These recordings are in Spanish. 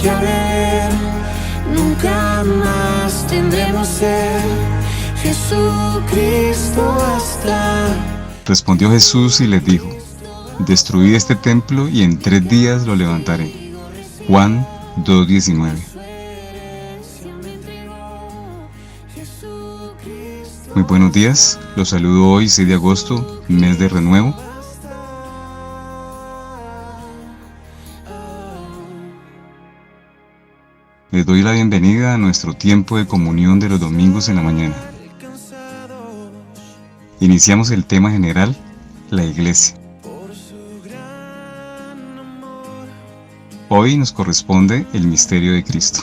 que haber, nunca más tendremos ser. Jesucristo basta. Respondió Jesús y les dijo: destruid este templo y en 3 días lo levantaré. Juan 2:19. Muy buenos días, los saludo hoy 6 de agosto, mes de renuevo. Les doy la bienvenida a nuestro tiempo de comunión de los domingos en la mañana. Iniciamos el tema general, la iglesia. Hoy nos corresponde el misterio de Cristo.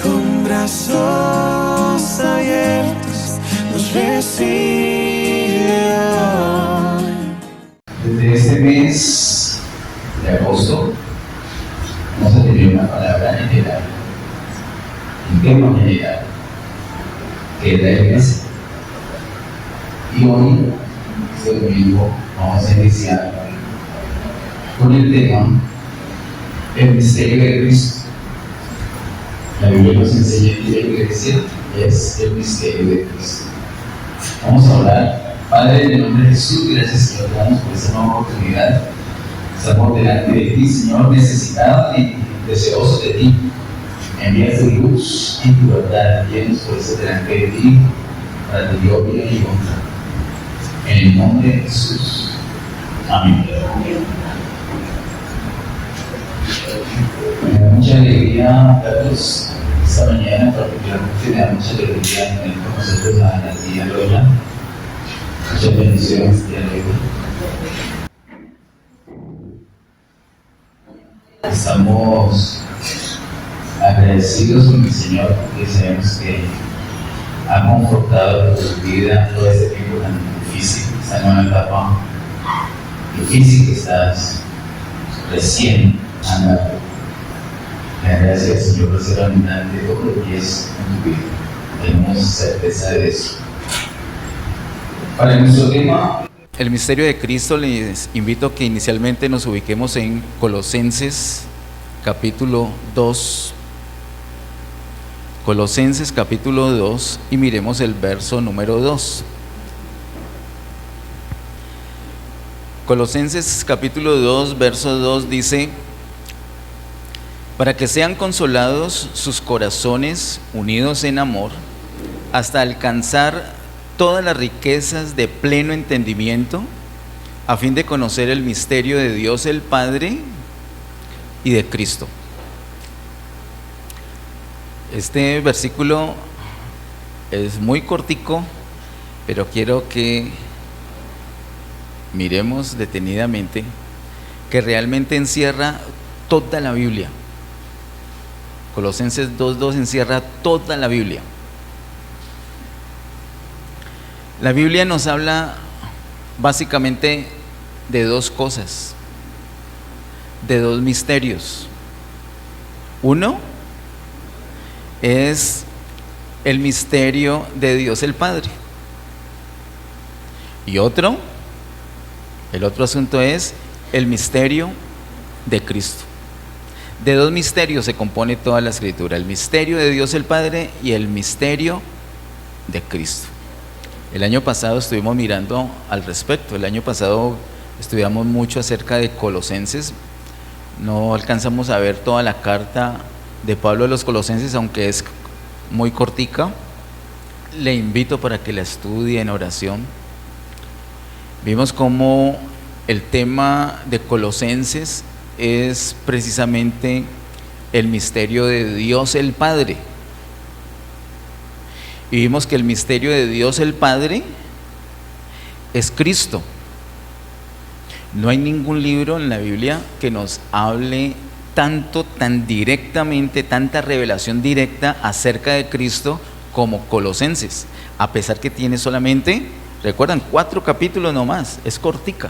Con brazos abiertos nos recibe hoy. Desde este mes de agosto vamos a tener una palabra general, un tema general, que es la iglesia. Y hoy, este domingo, vamos a iniciar con el tema el misterio de Cristo. La Biblia nos enseña que la iglesia es el misterio de Cristo. Vamos a orar. Padre, en el nombre de Jesús, gracias Señor, te damos por esta nueva oportunidad. Estamos delante de ti, Señor, necesitados y deseosos de ti. Envía tu luz y tu verdad, llenos por eso delante de ti, para tu gloria y honra. En el nombre de Jesús. Amén. Me da mucha alegría verlos esta mañana, particularmente me da mucha alegría tener con nosotros a la tía Lola. Muchas bendiciones, tía Lola. Estamos agradecidos con el Señor porque sabemos que ha confortado tu vida todo este tiempo tan difícil, esta nueva etapa difícil que estás recién andando. Gracias, Señor, por ser abundante de todo lo que es en tu vida. Tenemos certeza de eso. Para nuestro tema, el misterio de Cristo, les invito a que inicialmente nos ubiquemos en Colosenses capítulo 2. Colosenses capítulo 2 y miremos el verso número 2. Colosenses capítulo 2, verso 2 dice: para que sean consolados sus corazones unidos en amor, hasta alcanzar todas las riquezas de pleno entendimiento, a fin de conocer el misterio de Dios el Padre y de Cristo. Este versículo es muy cortico, pero quiero que miremos detenidamente que realmente encierra toda la Biblia. Colosenses 2:2 encierra toda la Biblia. La Biblia nos habla básicamente de dos cosas, de dos misterios. Uno es el misterio de Dios el Padre. Y el otro asunto es el misterio de Cristo. De dos misterios se compone toda la Escritura: el misterio de Dios el Padre y el misterio de Cristo. El año pasado estuvimos mirando al respecto. El año pasado estudiamos mucho acerca de Colosenses. No alcanzamos a ver toda la carta de Pablo a los Colosenses, aunque es muy cortica. Le invito para que la estudie en oración. Vimos cómo el tema de Colosenses es precisamente el misterio de Dios el Padre. Y vimos que el misterio de Dios el Padre es Cristo. No hay ningún libro en la Biblia que nos hable tan directamente, tanta revelación directa acerca de Cristo como Colosenses, a pesar que tiene solamente, recuerdan, 4 capítulos nomás, es cortica.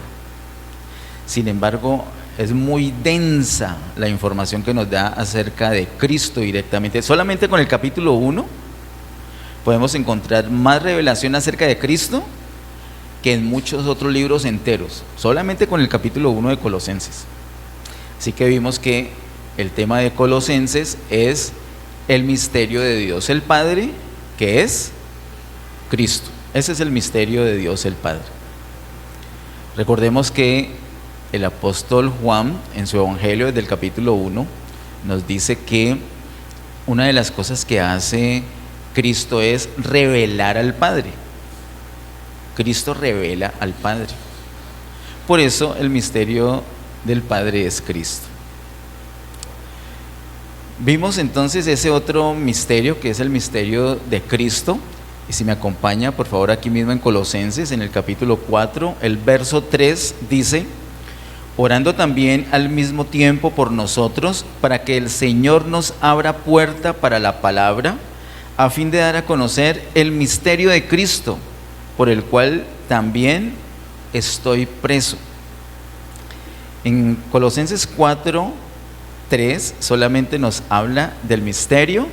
Sin embargo, es muy densa la información que nos da acerca de Cristo directamente. Solamente con el capítulo 1 podemos encontrar más revelación acerca de Cristo que en muchos otros libros enteros, solamente con el capítulo 1 de Colosenses. Así que vimos que el tema de Colosenses es el misterio de Dios el Padre, que es Cristo. Ese es el misterio de Dios el Padre. Recordemos que el apóstol Juan, en su evangelio desde el capítulo 1, nos dice que una de las cosas que hace Cristo es revelar al Padre. Cristo revela al Padre. Por eso el misterio del Padre es Cristo. Vimos entonces ese otro misterio, que es el misterio de Cristo. Y si me acompaña, por favor, aquí mismo en Colosenses, en el capítulo 4, el verso 3 dice: orando también al mismo tiempo por nosotros, para que el Señor nos abra puerta para la palabra, a fin de dar a conocer el misterio de Cristo, por el cual también estoy preso. En Colosenses 4, 3 solamente nos habla del misterio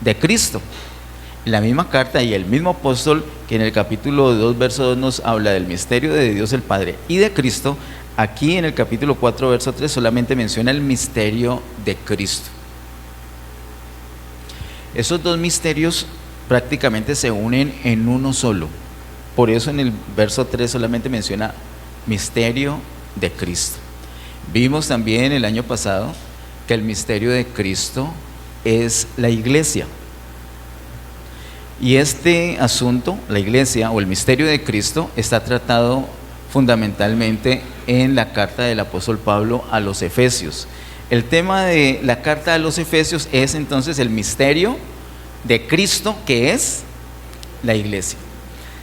de Cristo. La misma carta y el mismo apóstol que en el capítulo 2, verso 2 nos habla del misterio de Dios el Padre y de Cristo, aquí en el capítulo 4, verso 3 solamente menciona el misterio de Cristo. Esos dos misterios prácticamente se unen en uno solo. Por eso en el verso 3 solamente menciona misterio de Cristo. Vimos también el año pasado que el misterio de Cristo es la iglesia. Y este asunto, la iglesia o el misterio de Cristo, está tratado fundamentalmente en la carta del apóstol Pablo a los Efesios. El tema de la carta a los Efesios es entonces el misterio de Cristo, que es la iglesia.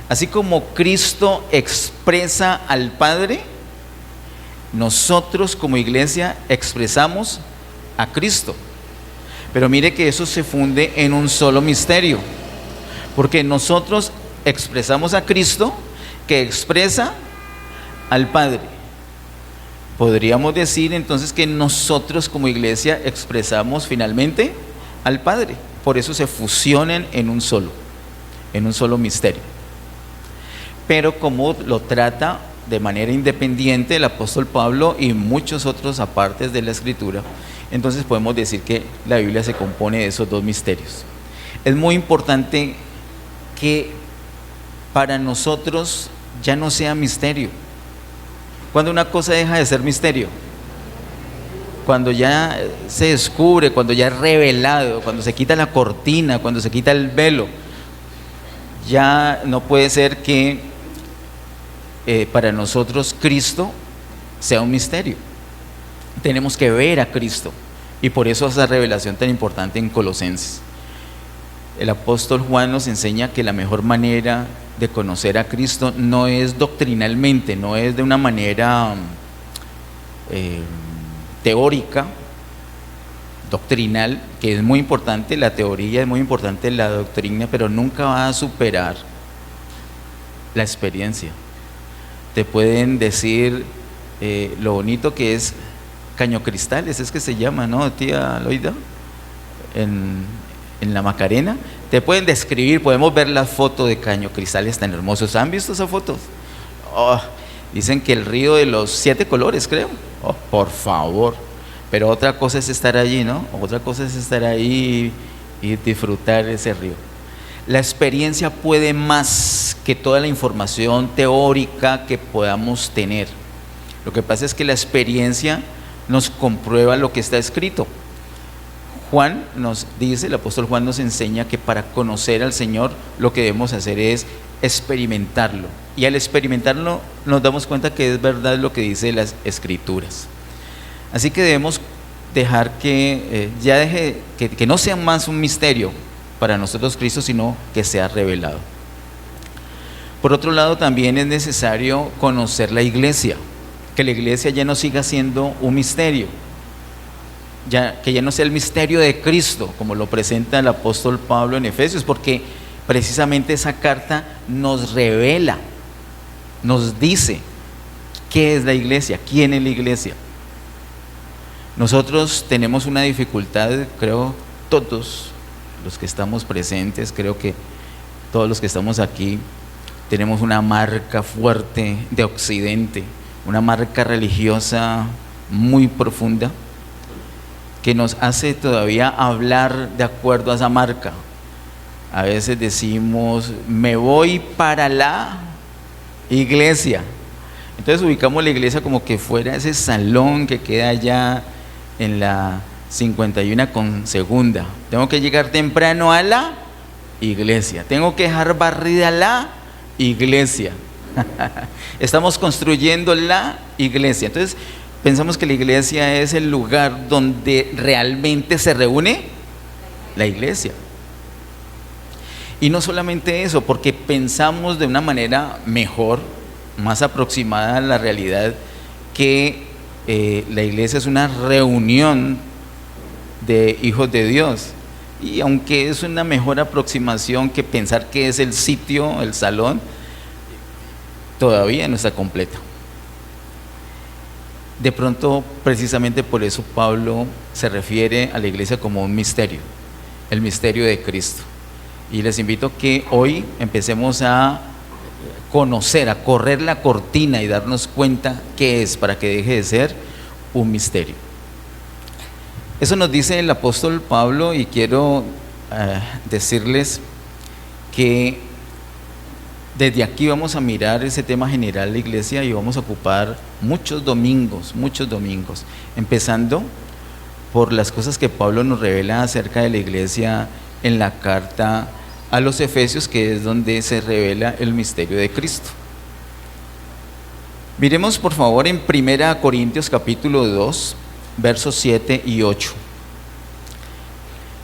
Así como Cristo expresa al Padre, nosotros como iglesia expresamos a Cristo. Pero mire que eso se funde en un solo misterio, porque nosotros expresamos a Cristo, que expresa al Padre. Podríamos decir entonces que nosotros como iglesia expresamos finalmente al Padre. Por eso se fusionan en un solo misterio. Pero como lo trata de manera independiente el apóstol Pablo y muchos otros apartes de la Escritura, entonces podemos decir que la Biblia se compone de esos dos misterios. Es muy importante que para nosotros ya no sea misterio. Cuando una cosa deja de ser misterio, cuando ya se descubre, cuando ya es revelado, cuando se quita la cortina, cuando se quita el velo, ya no puede ser que para nosotros Cristo sea un misterio. Tenemos que ver a Cristo, y por eso esa revelación tan importante en Colosenses. El apóstol Juan nos enseña que la mejor manera de conocer a Cristo no es doctrinalmente, no es de una manera teórica, doctrinal, que es muy importante. La teoría es muy importante, la doctrina, pero nunca va a superar la experiencia. Te pueden decir lo bonito que es Cañocristales, es que se llama, ¿no, tía Loida? En la Macarena, te pueden describir, podemos ver las fotos de Cañocristales tan hermosos. ¿Han visto esas fotos? Oh, dicen que el río de los 7 colores, creo. Oh, por favor. Pero otra cosa es estar allí, ¿no? Otra cosa es estar ahí y disfrutar ese río. La experiencia puede más que toda la información teórica que podamos tener. Lo que pasa es que la experiencia nos comprueba lo que está escrito. Juan nos dice, el apóstol Juan nos enseña que para conocer al Señor lo que debemos hacer es experimentarlo. Y al experimentarlo nos damos cuenta que es verdad lo que dice las Escrituras. Así que debemos dejar que que no sea más un misterio para nosotros Cristo, sino que sea revelado. Por otro lado, también es necesario conocer la iglesia, que la iglesia ya no siga siendo un misterio, que ya no sea el misterio de Cristo, como lo presenta el apóstol Pablo en Efesios, porque precisamente esa carta nos revela, nos dice qué es la iglesia, quién es la iglesia. Nosotros tenemos una dificultad, creo, todos los que estamos presentes, creo que todos los que estamos aquí, tenemos una marca fuerte de Occidente, una marca religiosa muy profunda, que nos hace todavía hablar de acuerdo a esa marca. A veces decimos, me voy para la iglesia. Entonces ubicamos la iglesia como que fuera ese salón que queda allá en la 51 con segunda. Tengo que llegar temprano a la iglesia. Tengo que dejar barrida la iglesia. Estamos construyendo la iglesia. Entonces pensamos que la iglesia es el lugar donde realmente se reúne la iglesia. Y no solamente eso, porque pensamos de una manera mejor, más aproximada a la realidad, que la iglesia es una reunión de hijos de Dios. Y aunque es una mejor aproximación que pensar que es el sitio, el salón, todavía no está completa. De pronto, precisamente por eso Pablo se refiere a la iglesia como un misterio, el misterio de Cristo. Y les invito a que hoy empecemos a conocer, a correr la cortina y darnos cuenta qué es, para que deje de ser un misterio. Eso nos dice el apóstol Pablo, y quiero decirles que desde aquí vamos a mirar ese tema general de la iglesia y vamos a ocupar muchos domingos, empezando por las cosas que Pablo nos revela acerca de la iglesia en la carta a los Efesios, que es donde se revela el misterio de Cristo. Miremos por favor en 1 Corintios capítulo 2, versos 7 y 8.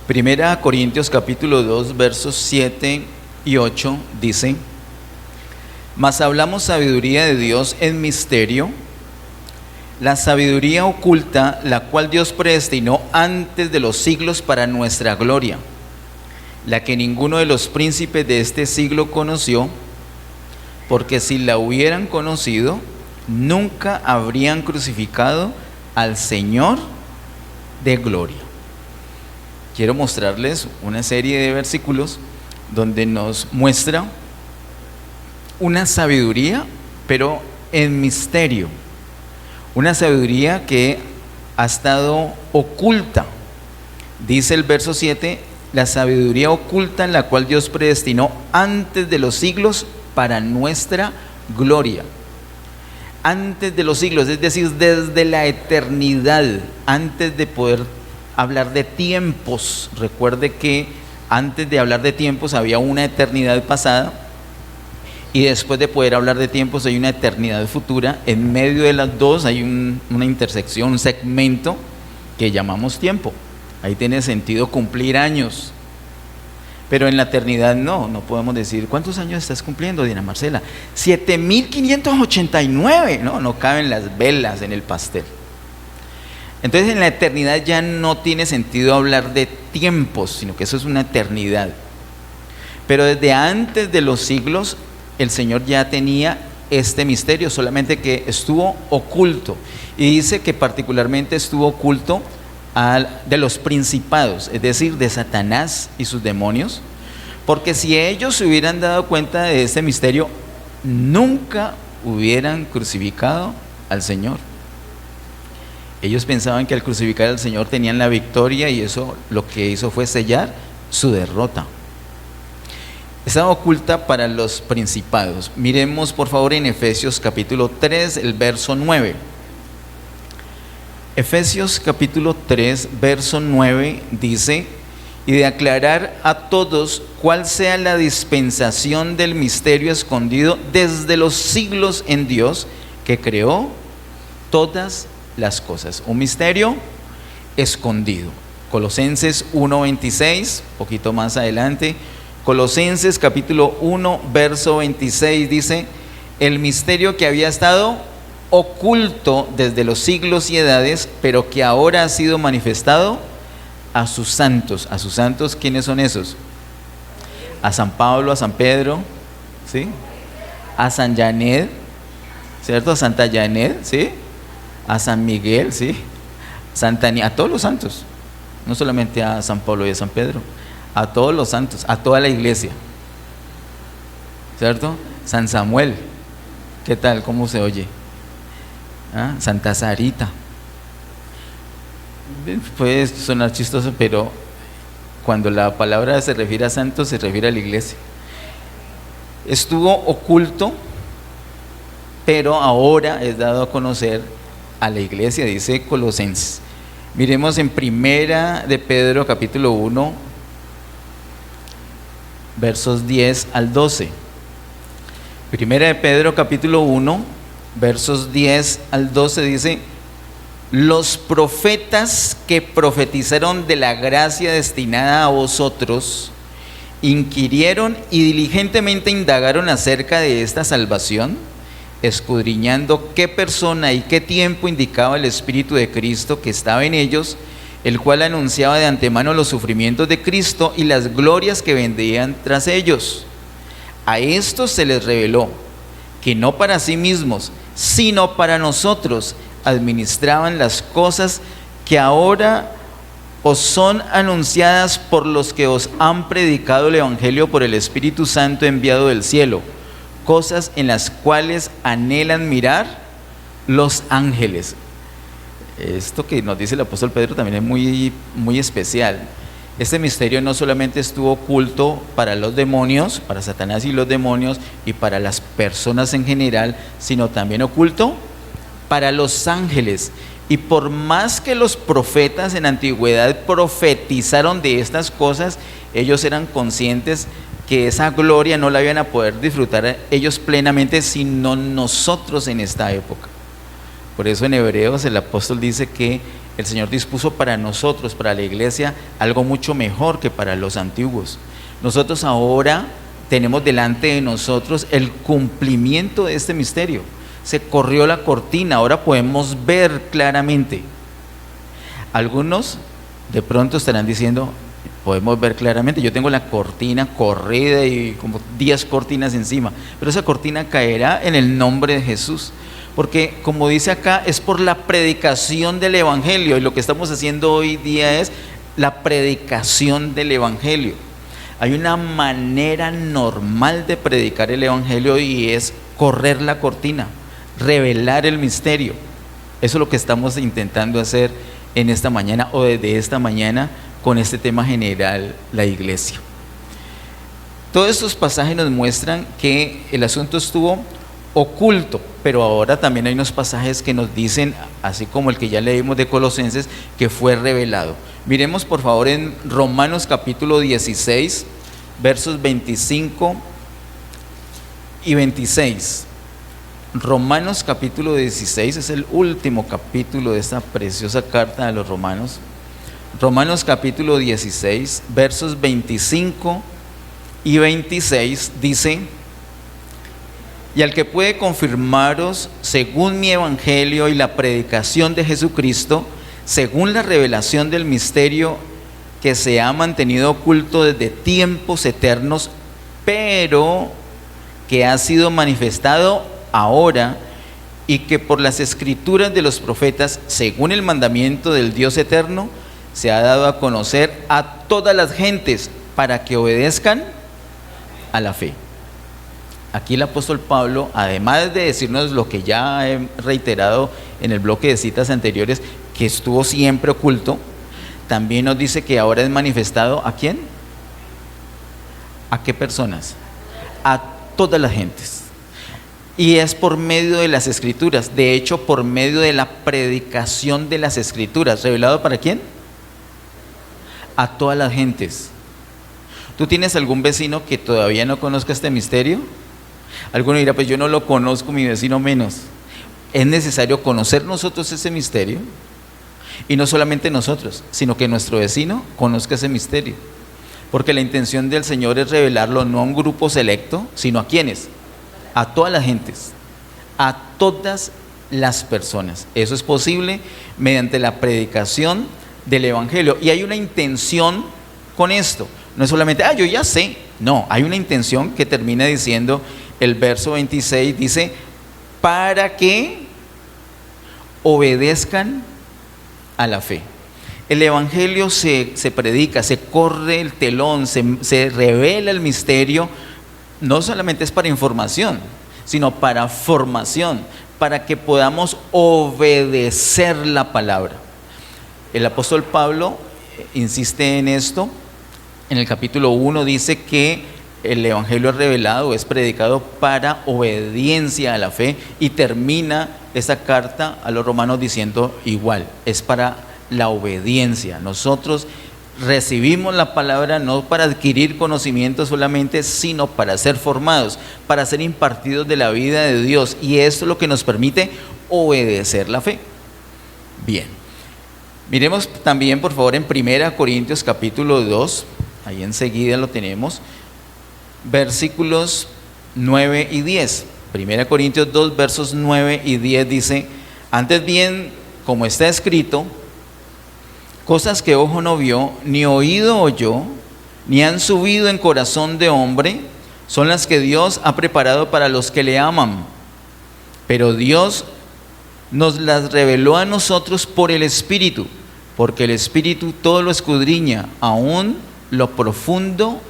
1 Corintios capítulo 2, versos 7 y 8 dice: mas hablamos sabiduría de Dios en misterio, la sabiduría oculta, la cual Dios predestinó antes de los siglos para nuestra gloria, la que ninguno de los príncipes de este siglo conoció, porque si la hubieran conocido, nunca habrían crucificado al Señor de gloria. Quiero mostrarles una serie de versículos donde nos muestra una sabiduría, pero en misterio, una sabiduría que ha estado oculta. Dice el verso 7, la sabiduría oculta en la cual Dios predestinó antes de los siglos para nuestra gloria. Antes de los siglos, es decir, desde la eternidad, antes de poder hablar de tiempos. Recuerde que antes de hablar de tiempos había una eternidad pasada, y después de poder hablar de tiempos hay una eternidad futura. En medio de las dos hay una intersección, un segmento que llamamos tiempo. Ahí tiene sentido cumplir años. Pero en la eternidad no podemos decir, ¿cuántos años estás cumpliendo, Diana Marcela? 7,589. No caben las velas en el pastel. Entonces en la eternidad ya no tiene sentido hablar de tiempos, sino que eso es una eternidad. Pero desde antes de los siglos el Señor ya tenía este misterio, solamente que estuvo oculto. Y dice que particularmente estuvo oculto de los principados, es decir, de Satanás y sus demonios, porque si ellos se hubieran dado cuenta de este misterio, nunca hubieran crucificado al Señor. Ellos pensaban que al crucificar al Señor tenían la victoria, y eso lo que hizo fue sellar su derrota. Estaba oculta para los principados. Miremos por favor en Efesios capítulo 3, el verso 9. Efesios capítulo 3, verso 9 dice: y de aclarar a todos cuál sea la dispensación del misterio escondido desde los siglos en Dios, que creó todas las cosas. Un misterio escondido. Colosenses 1:26, poquito más adelante. Colosenses capítulo 1, verso 26 dice: el misterio que había estado oculto desde los siglos y edades, pero que ahora ha sido manifestado a sus santos. ¿A sus santos quiénes son esos? A San Pablo, a San Pedro, ¿sí? A San Janet, ¿cierto? A Santa Janet, ¿sí? A San Miguel, ¿sí? Santa Ni, a todos los santos, no solamente a San Pablo y a San Pedro, a todos los santos, a toda la iglesia, ¿cierto? San Samuel, ¿qué tal? ¿Cómo se oye? ¿Ah? Santa Sarita. Puede sonar chistoso, pero cuando la palabra se refiere a santos, se refiere a la iglesia. Estuvo oculto, pero ahora es dado a conocer a la iglesia, dice Colosenses. Miremos en Primera de Pedro, capítulo 1, versos 10 al 12. Primera de Pedro, capítulo 1, versos 10 al 12 dice: los profetas que profetizaron de la gracia destinada a vosotros inquirieron y diligentemente indagaron acerca de esta salvación, escudriñando qué persona y qué tiempo indicaba el Espíritu de Cristo que estaba en ellos, el cual anunciaba de antemano los sufrimientos de Cristo y las glorias que vendrían tras ellos. A estos se les reveló que no para sí mismos, sino para nosotros administraban las cosas que ahora os son anunciadas por los que os han predicado el Evangelio por el Espíritu Santo enviado del cielo, cosas en las cuales anhelan mirar los ángeles. Esto que nos dice el apóstol Pedro también es muy especial. Este misterio no solamente estuvo oculto para los demonios, para Satanás y los demonios, y para las personas en general, sino también oculto para los ángeles. Y por más que los profetas en antigüedad profetizaron de estas cosas, ellos eran conscientes que esa gloria no la iban a poder disfrutar ellos plenamente, sino nosotros en esta época. Por eso en Hebreos el apóstol dice que el Señor dispuso para nosotros, para la iglesia, algo mucho mejor que para los antiguos. Nosotros ahora tenemos delante de nosotros el cumplimiento de este misterio. Se corrió la cortina, ahora podemos ver claramente. Algunos de pronto estarán diciendo: podemos ver claramente, yo tengo la cortina corrida y como 10 cortinas encima, pero esa cortina caerá en el nombre de Jesús, porque como dice acá, es por la predicación del Evangelio, y lo que estamos haciendo hoy día es la predicación del Evangelio. Hay una manera normal de predicar el Evangelio y es correr la cortina, revelar el misterio. Eso es lo que estamos intentando hacer en esta mañana, o desde esta mañana, con este tema general, la iglesia. Todos estos pasajes nos muestran que el asunto estuvo oculto, pero ahora también hay unos pasajes que nos dicen, así como el que ya leímos de Colosenses, que fue revelado. Miremos por favor en Romanos capítulo 16, versos 25 y 26. Romanos capítulo 16 es el último capítulo de esta preciosa carta a los romanos. Romanos capítulo 16, versos 25 y 26 dice: y al que puede confirmaros según mi evangelio y la predicación de Jesucristo, según la revelación del misterio que se ha mantenido oculto desde tiempos eternos, pero que ha sido manifestado ahora, y que por las escrituras de los profetas, según el mandamiento del Dios eterno, se ha dado a conocer a todas las gentes para que obedezcan a la fe. Aquí el apóstol Pablo, además de decirnos lo que ya he reiterado en el bloque de citas anteriores, que estuvo siempre oculto, también nos dice que ahora es manifestado ¿a quién? ¿A qué personas? A todas las gentes. Y es por medio de las escrituras, de hecho por medio de la predicación de las escrituras. ¿Revelado para quién? A todas las gentes. ¿Tú tienes algún vecino que todavía no conozca este misterio? Alguno dirá: pues yo no lo conozco, mi vecino menos. Es necesario conocer nosotros ese misterio, y no solamente nosotros, sino que nuestro vecino conozca ese misterio, porque la intención del Señor es revelarlo no a un grupo selecto, sino a ¿quiénes? A todas las gentes, a todas las personas. Eso es posible mediante la predicación del Evangelio, y hay una intención con esto. No es solamente, yo ya sé. No, hay una intención que termina diciendo el verso 26, dice: para que obedezcan a la fe. El Evangelio se predica, se corre el telón, se revela el misterio. No solamente es para información, sino para formación, para que podamos obedecer la palabra. El apóstol Pablo insiste en esto. En el capítulo 1 dice que el evangelio es revelado, es predicado para obediencia a la fe, y termina esa carta a los romanos diciendo igual, es para la obediencia. Nosotros recibimos la palabra no para adquirir conocimiento solamente, sino para ser formados, para ser impartidos de la vida de Dios, y esto es lo que nos permite obedecer la fe. Bien, miremos también por favor en 1 Corintios capítulo 2, ahí enseguida lo tenemos, versículos 9 y 10. 1 Corintios 2, versos 9 y 10 dice: antes bien, como está escrito, cosas que ojo no vio, ni oído oyó, ni han subido en corazón de hombre, son las que Dios ha preparado para los que le aman. Pero Dios nos las reveló a nosotros por el Espíritu, porque el Espíritu todo lo escudriña, aún lo profundo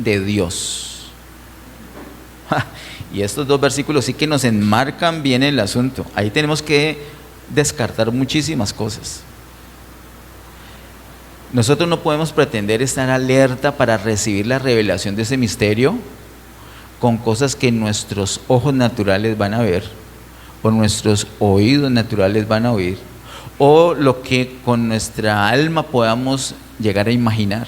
de Dios. Y estos dos versículos sí que nos enmarcan bien el asunto. Ahí tenemos que descartar muchísimas cosas. Nosotros no podemos pretender estar alerta para recibir la revelación de ese misterio con cosas que nuestros ojos naturales van a ver, o nuestros oídos naturales van a oír, o lo que con nuestra alma podamos llegar a imaginar.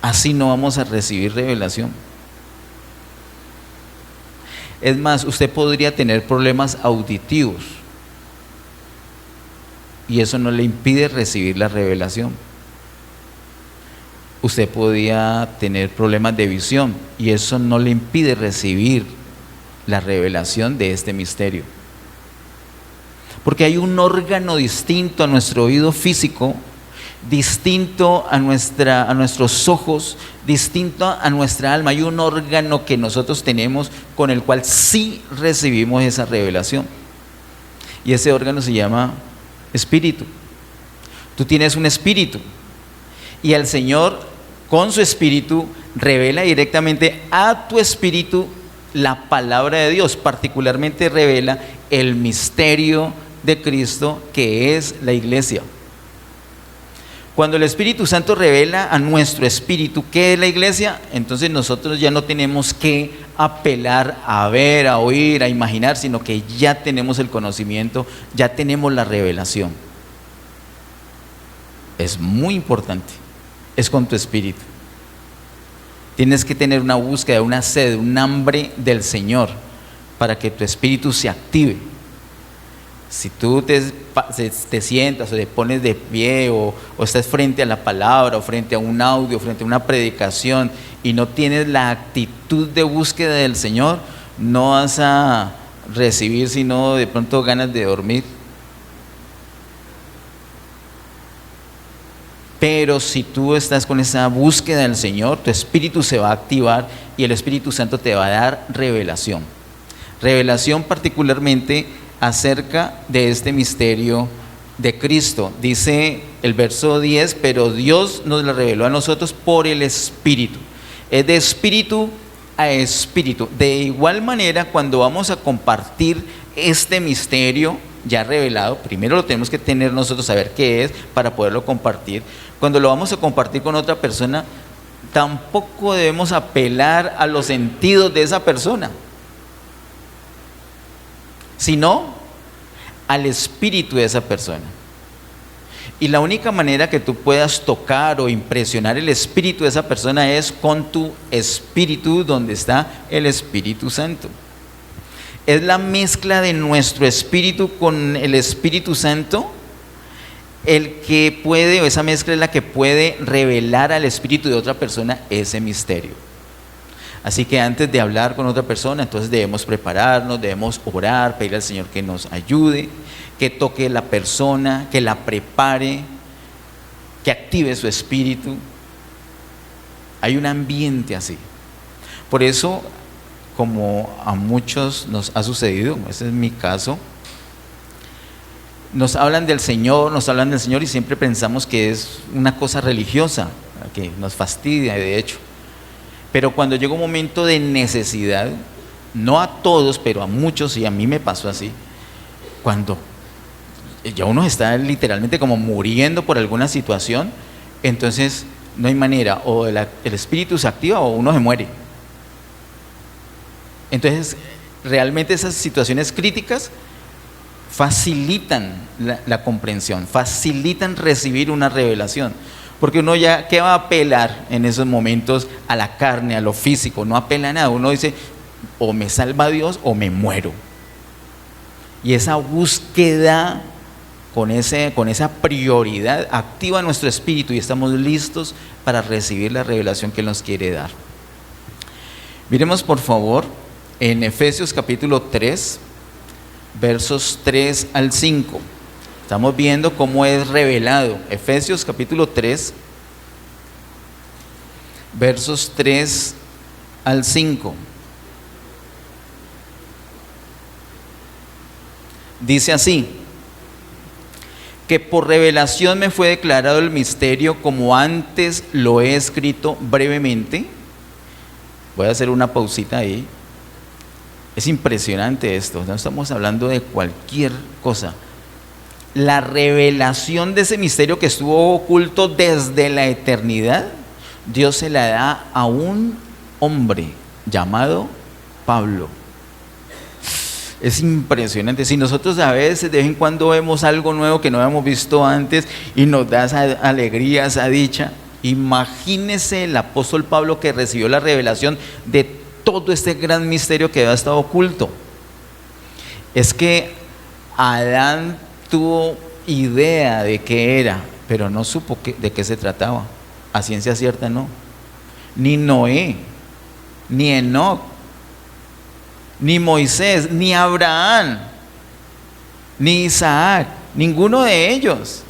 Así no vamos a recibir revelación. Es más, usted podría tener problemas auditivos y eso no le impide recibir la revelación. Usted podría tener problemas de visión y eso no le impide recibir la revelación de este misterio. Porque hay un órgano distinto a nuestro oído físico, distinto a nuestros ojos, distinto a nuestra alma. Hay un órgano que nosotros tenemos con el cual sí recibimos esa revelación. Y ese órgano se llama espíritu. Tú tienes un espíritu y el Señor con su espíritu revela directamente a tu espíritu la palabra de Dios. Particularmente revela el misterio de Cristo, que es la iglesia. Cuando el Espíritu Santo revela a nuestro espíritu qué es la iglesia, entonces nosotros ya no tenemos que apelar a ver, a oír, a imaginar, sino que ya tenemos el conocimiento, ya tenemos la revelación. Es muy importante, es con tu espíritu. Tienes que tener una búsqueda, una sed, un hambre del Señor para que tu espíritu se active. Si tú te sientas o te pones de pie o estás frente a la palabra o frente a un audio, frente a una predicación y no tienes la actitud de búsqueda del Señor, no vas a recibir sino de pronto ganas de dormir. Pero si tú estás con esa búsqueda del Señor, tu espíritu se va a activar y el Espíritu Santo te va a dar revelación. Revelación particularmente acerca de este misterio de Cristo. Dice el verso 10, pero Dios nos lo reveló a nosotros por el Espíritu. Es de espíritu a espíritu. De igual manera, cuando vamos a compartir este misterio ya revelado, primero lo tenemos que tener nosotros, saber qué es para poderlo compartir. Cuando lo vamos a compartir con otra persona, tampoco debemos apelar a los sentidos de esa persona, sino al espíritu de esa persona. Y la única manera que tú puedas tocar o impresionar el espíritu de esa persona es con tu espíritu, donde está el Espíritu Santo. Es la mezcla de nuestro espíritu con el Espíritu Santo el que puede, o esa mezcla es la que puede revelar al espíritu de otra persona ese misterio. Así que antes de hablar con otra persona, entonces debemos prepararnos, debemos orar, pedir al Señor que nos ayude, que toque la persona, que la prepare, que active su espíritu. Hay un ambiente así. Por eso, como a muchos nos ha sucedido, ese es mi caso, nos hablan del Señor y siempre pensamos que es una cosa religiosa, que nos fastidia de hecho. Pero cuando llega un momento de necesidad, no a todos, pero a muchos, y a mí me pasó así, cuando ya uno está literalmente como muriendo por alguna situación, entonces no hay manera, o el espíritu se activa o uno se muere. Entonces, realmente esas situaciones críticas facilitan la comprensión, facilitan recibir una revelación. Porque uno ya, ¿qué va a apelar en esos momentos? A la carne, a lo físico, no apela a nada. Uno dice, o me salva Dios o me muero. Y esa búsqueda con esa prioridad activa nuestro espíritu y estamos listos para recibir la revelación que Él nos quiere dar. Miremos por favor en Efesios capítulo 3, versos 3 al 5. Estamos viendo cómo es revelado. Efesios capítulo 3, versos 3 al 5. Dice así: que por revelación me fue declarado el misterio, como antes lo he escrito brevemente. Voy a hacer una pausita ahí. Es impresionante esto, no estamos hablando de cualquier cosa. La revelación de ese misterio que estuvo oculto desde la eternidad, Dios se la da a un hombre llamado Pablo. Es impresionante. Si nosotros a veces de vez en cuando vemos algo nuevo que no habíamos visto antes y nos da esa alegría, esa dicha, imagínese el apóstol Pablo que recibió la revelación de todo este gran misterio que había estado oculto. Es que Adán tuvo idea de qué era, pero no supo de qué se trataba. A ciencia cierta no. Ni Noé, ni Enoc, ni Moisés, ni Abraham, ni Isaac, ninguno de ellos.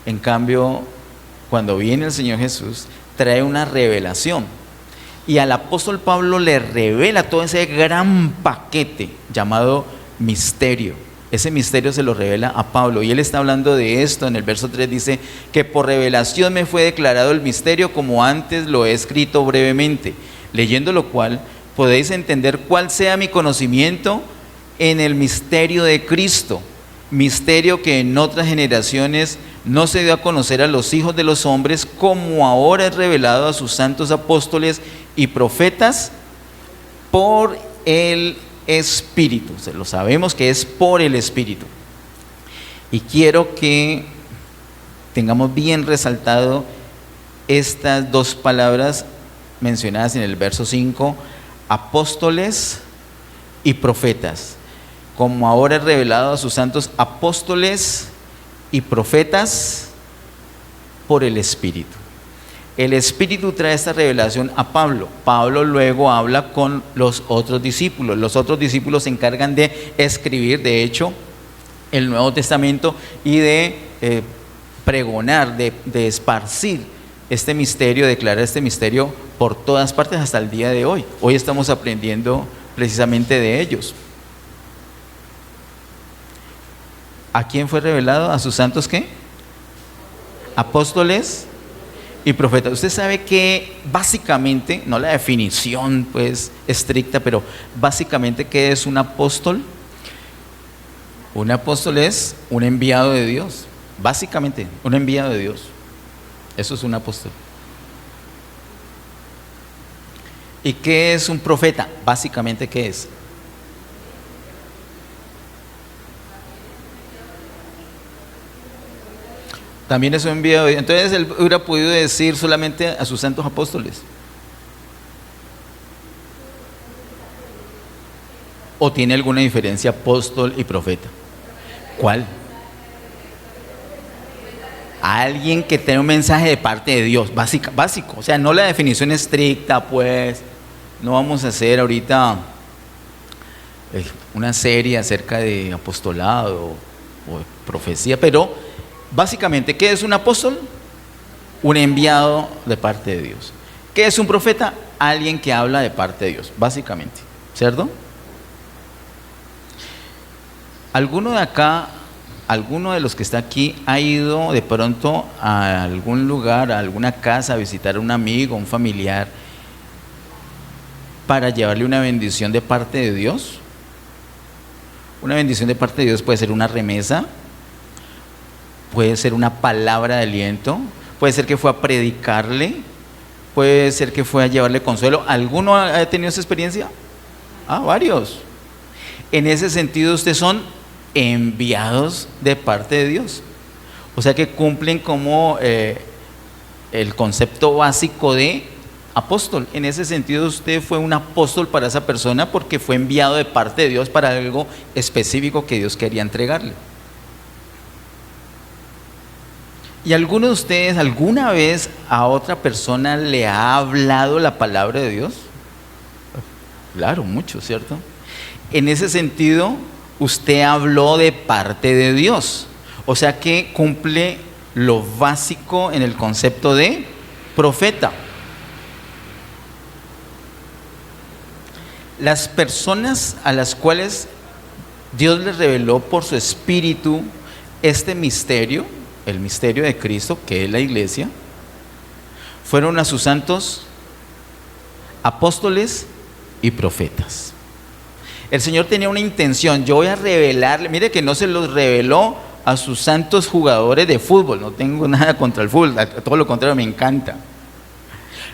En cambio, cuando viene el Señor Jesús, trae una revelación. Y al apóstol Pablo le revela todo ese gran paquete llamado misterio. Ese misterio se lo revela a Pablo. Y él está hablando de esto. En el verso 3 dice que por revelación me fue declarado el misterio, como antes lo he escrito brevemente. Leyendo lo cual, podéis entender cuál sea mi conocimiento en el misterio de Cristo. Misterio que en otras generaciones no se dio a conocer a los hijos de los hombres, como ahora es revelado a sus santos apóstoles y profetas por el Espíritu. Lo sabemos que es por el Espíritu. Y quiero que tengamos bien resaltado estas dos palabras mencionadas en el verso 5, apóstoles y profetas. Como ahora es revelado a sus santos apóstoles y profetas por el Espíritu. El Espíritu trae esta revelación a Pablo. Pablo luego habla con los otros discípulos. Los otros discípulos se encargan de escribir, de hecho, el Nuevo Testamento y de pregonar, de esparcir este misterio, declarar este misterio por todas partes hasta el día de hoy. Hoy estamos aprendiendo precisamente de ellos. ¿A quién fue revelado? ¿A sus santos qué? Apóstoles y profetas. Usted sabe que básicamente, no la definición pues estricta, pero básicamente ¿qué es un apóstol? Un apóstol es un enviado de Dios. Básicamente, un enviado de Dios. Eso es un apóstol. ¿Y qué es un profeta? Básicamente, ¿qué es? También es un enviado. Entonces él hubiera podido decir solamente a sus santos apóstoles. ¿O tiene alguna diferencia apóstol y profeta? ¿Cuál? Alguien que tiene un mensaje de parte de Dios, básico. O sea, no la definición estricta, pues. No vamos a hacer ahorita una serie acerca de apostolado o profecía, pero básicamente, ¿qué es un apóstol? Un enviado de parte de Dios. ¿Qué es un profeta? Alguien que habla de parte de Dios, básicamente, ¿cierto? ¿Alguno de acá, alguno de los que está aquí ha ido de pronto a algún lugar, a alguna casa, a visitar a un amigo, un familiar, para llevarle una bendición de parte de Dios? Una bendición de parte de Dios puede ser una remesa, puede ser una palabra de aliento, puede ser que fue a predicarle, puede ser que fue a llevarle consuelo. ¿Alguno ha tenido esa experiencia? Varios. En ese sentido, ustedes son enviados de parte de Dios. O sea que cumplen como el concepto básico de apóstol. En ese sentido, usted fue un apóstol para esa persona porque fue enviado de parte de Dios para algo específico que Dios quería entregarle. ¿Y alguno de ustedes alguna vez a otra persona le ha hablado la palabra de Dios? Claro, mucho, ¿cierto? En ese sentido, usted habló de parte de Dios. O sea que cumple lo básico en el concepto de profeta. Las personas a las cuales Dios les reveló por su espíritu este misterio, el misterio de Cristo, que es la iglesia, fueron a sus santos apóstoles y profetas. El Señor tenía una intención: yo voy a revelarle. Mire que no se los reveló a sus santos jugadores de fútbol. No tengo nada contra el fútbol, todo lo contrario, me encanta.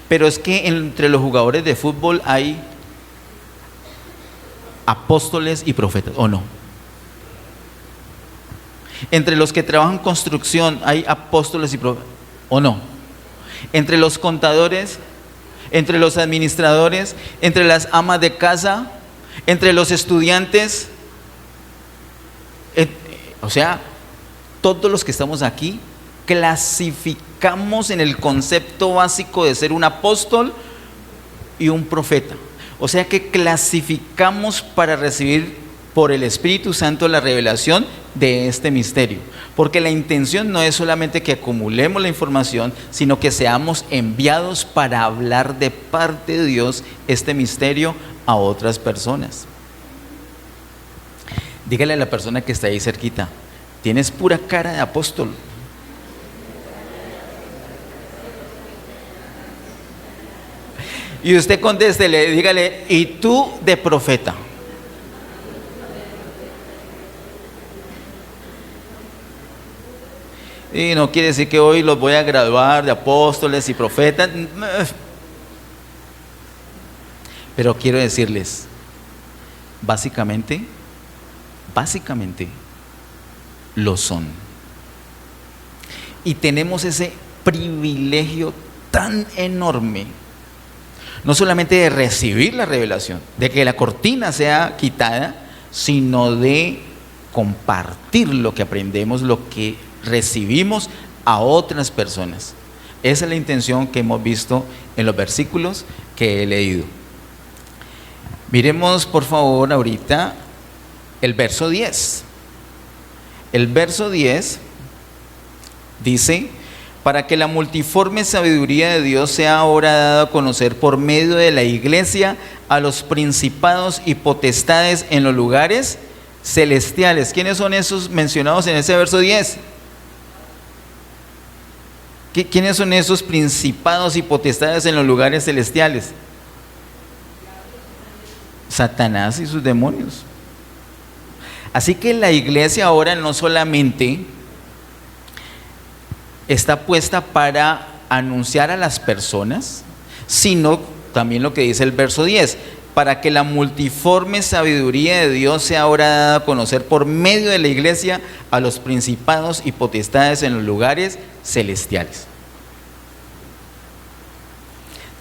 Pero es que entre los jugadores de fútbol hay apóstoles y profetas, ¿o no? Entre los que trabajan construcción hay apóstoles y profetas, ¿o no? Entre los contadores, entre los administradores, entre las amas de casa, entre los estudiantes, o sea, todos los que estamos aquí clasificamos en el concepto básico de ser un apóstol y un profeta. O sea que clasificamos para recibir por el Espíritu Santo la revelación de este misterio. Porque la intención no es solamente que acumulemos la información, sino que seamos enviados para hablar de parte de Dios este misterio a otras personas. Dígale a la persona que está ahí cerquita: tienes pura cara de apóstol. Y usted contéstele, dígale: ¿y tú de profeta? Y no quiere decir que hoy los voy a graduar de apóstoles y profetas, pero quiero decirles, básicamente lo son. Y tenemos ese privilegio tan enorme, no solamente de recibir la revelación, de que la cortina sea quitada, sino de compartir lo que aprendemos, lo que recibimos a otras personas. Esa es la intención que hemos visto en los versículos que he leído. Miremos por favor ahorita el verso 10. El verso 10 dice: para que la multiforme sabiduría de Dios sea ahora dada a conocer por medio de la iglesia a los principados y potestades en los lugares celestiales. ¿Quiénes son esos mencionados en ese verso 10? ¿Quiénes son esos principados y potestades en los lugares celestiales? Satanás y sus demonios. Así que la iglesia ahora no solamente está puesta para anunciar a las personas, sino también lo que dice el verso 10: para que la multiforme sabiduría de Dios sea ahora dada a conocer por medio de la iglesia a los principados y potestades en los lugares celestiales.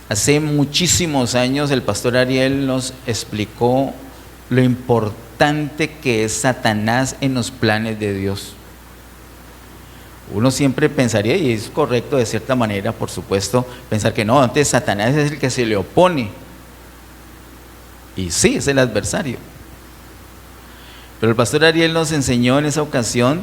Hace muchísimos años el pastor Ariel nos explicó lo importante que es Satanás en los planes de Dios. Uno siempre pensaría, y es correcto de cierta manera, por supuesto, pensar que no, antes Satanás es el que se le opone. Y sí, es el adversario. Pero el pastor Ariel nos enseñó en esa ocasión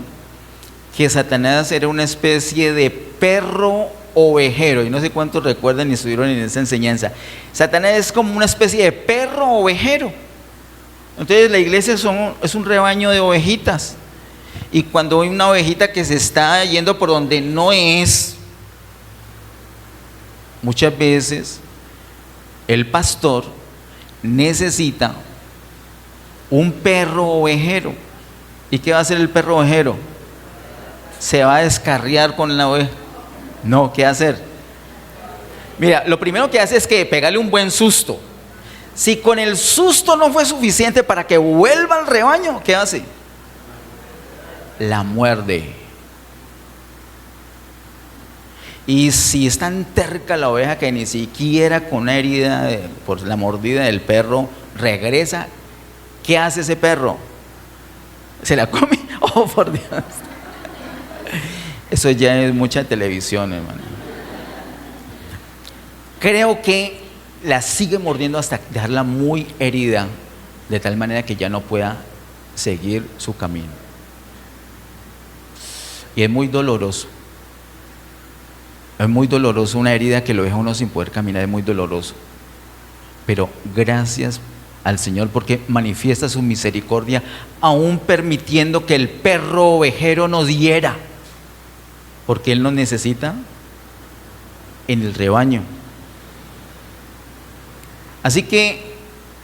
que Satanás era una especie de perro ovejero, y no sé cuántos recuerdan y estuvieron en esa enseñanza. Satanás es como una especie de perro ovejero. Entonces la iglesia es un rebaño de ovejitas, y cuando hay una ovejita que se está yendo por donde no es, muchas veces el pastor necesita un perro ovejero. ¿Y qué va a hacer el perro ovejero? se va a descarriar con la oveja. No, ¿qué hacer? Mira, lo primero que hace es que pegarle un buen susto. Si con el susto no fue suficiente para que vuelva al rebaño, ¿qué hace? La muerde. Y si es tan terca la oveja que ni siquiera con una herida por la mordida del perro regresa, ¿qué hace ese perro? ¿Se la come? Oh, por Dios. Eso ya es mucha televisión, hermano. Creo que la sigue mordiendo hasta dejarla muy herida, de tal manera que ya no pueda seguir su camino. Y es muy doloroso. Es muy doloroso una herida que lo deja uno sin poder caminar, es muy doloroso. Pero gracias al Señor porque manifiesta su misericordia, aún permitiendo que el perro ovejero nos hiera, porque Él nos necesita en el rebaño. Así que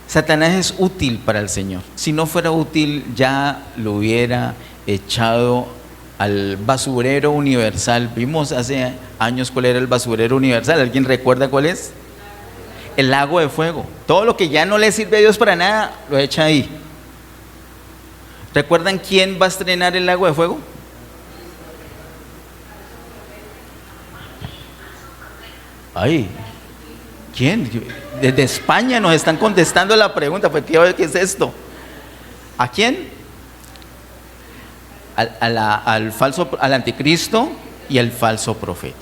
Satanás es útil para el Señor. Si no fuera útil, ya lo hubiera echado al basurero universal. Vimos hace años cuál era el basurero universal. ¿Alguien recuerda cuál es? El lago de fuego. Todo lo que ya no le sirve a Dios para nada, lo echa ahí. ¿Recuerdan quién va a estrenar el lago de fuego? Ay, ¿quién? Desde España nos están contestando la pregunta. Pues, ¿qué es esto? ¿A quién? Al anticristo y al falso profeta.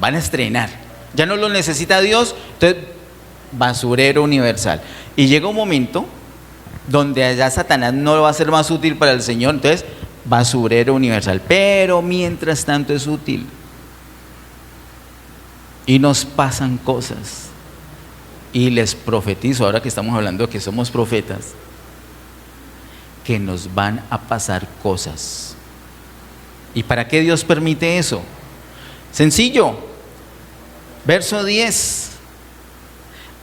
Van a estrenar. Ya no lo necesita Dios, entonces basurero universal. Y llega un momento donde ya Satanás no va a ser más útil para el Señor, entonces basurero universal. Pero mientras tanto es útil. Y nos pasan cosas. Y les profetizo, ahora que estamos hablando de que somos profetas, que nos van a pasar cosas. ¿Y para qué Dios permite eso? Sencillo. Verso 10.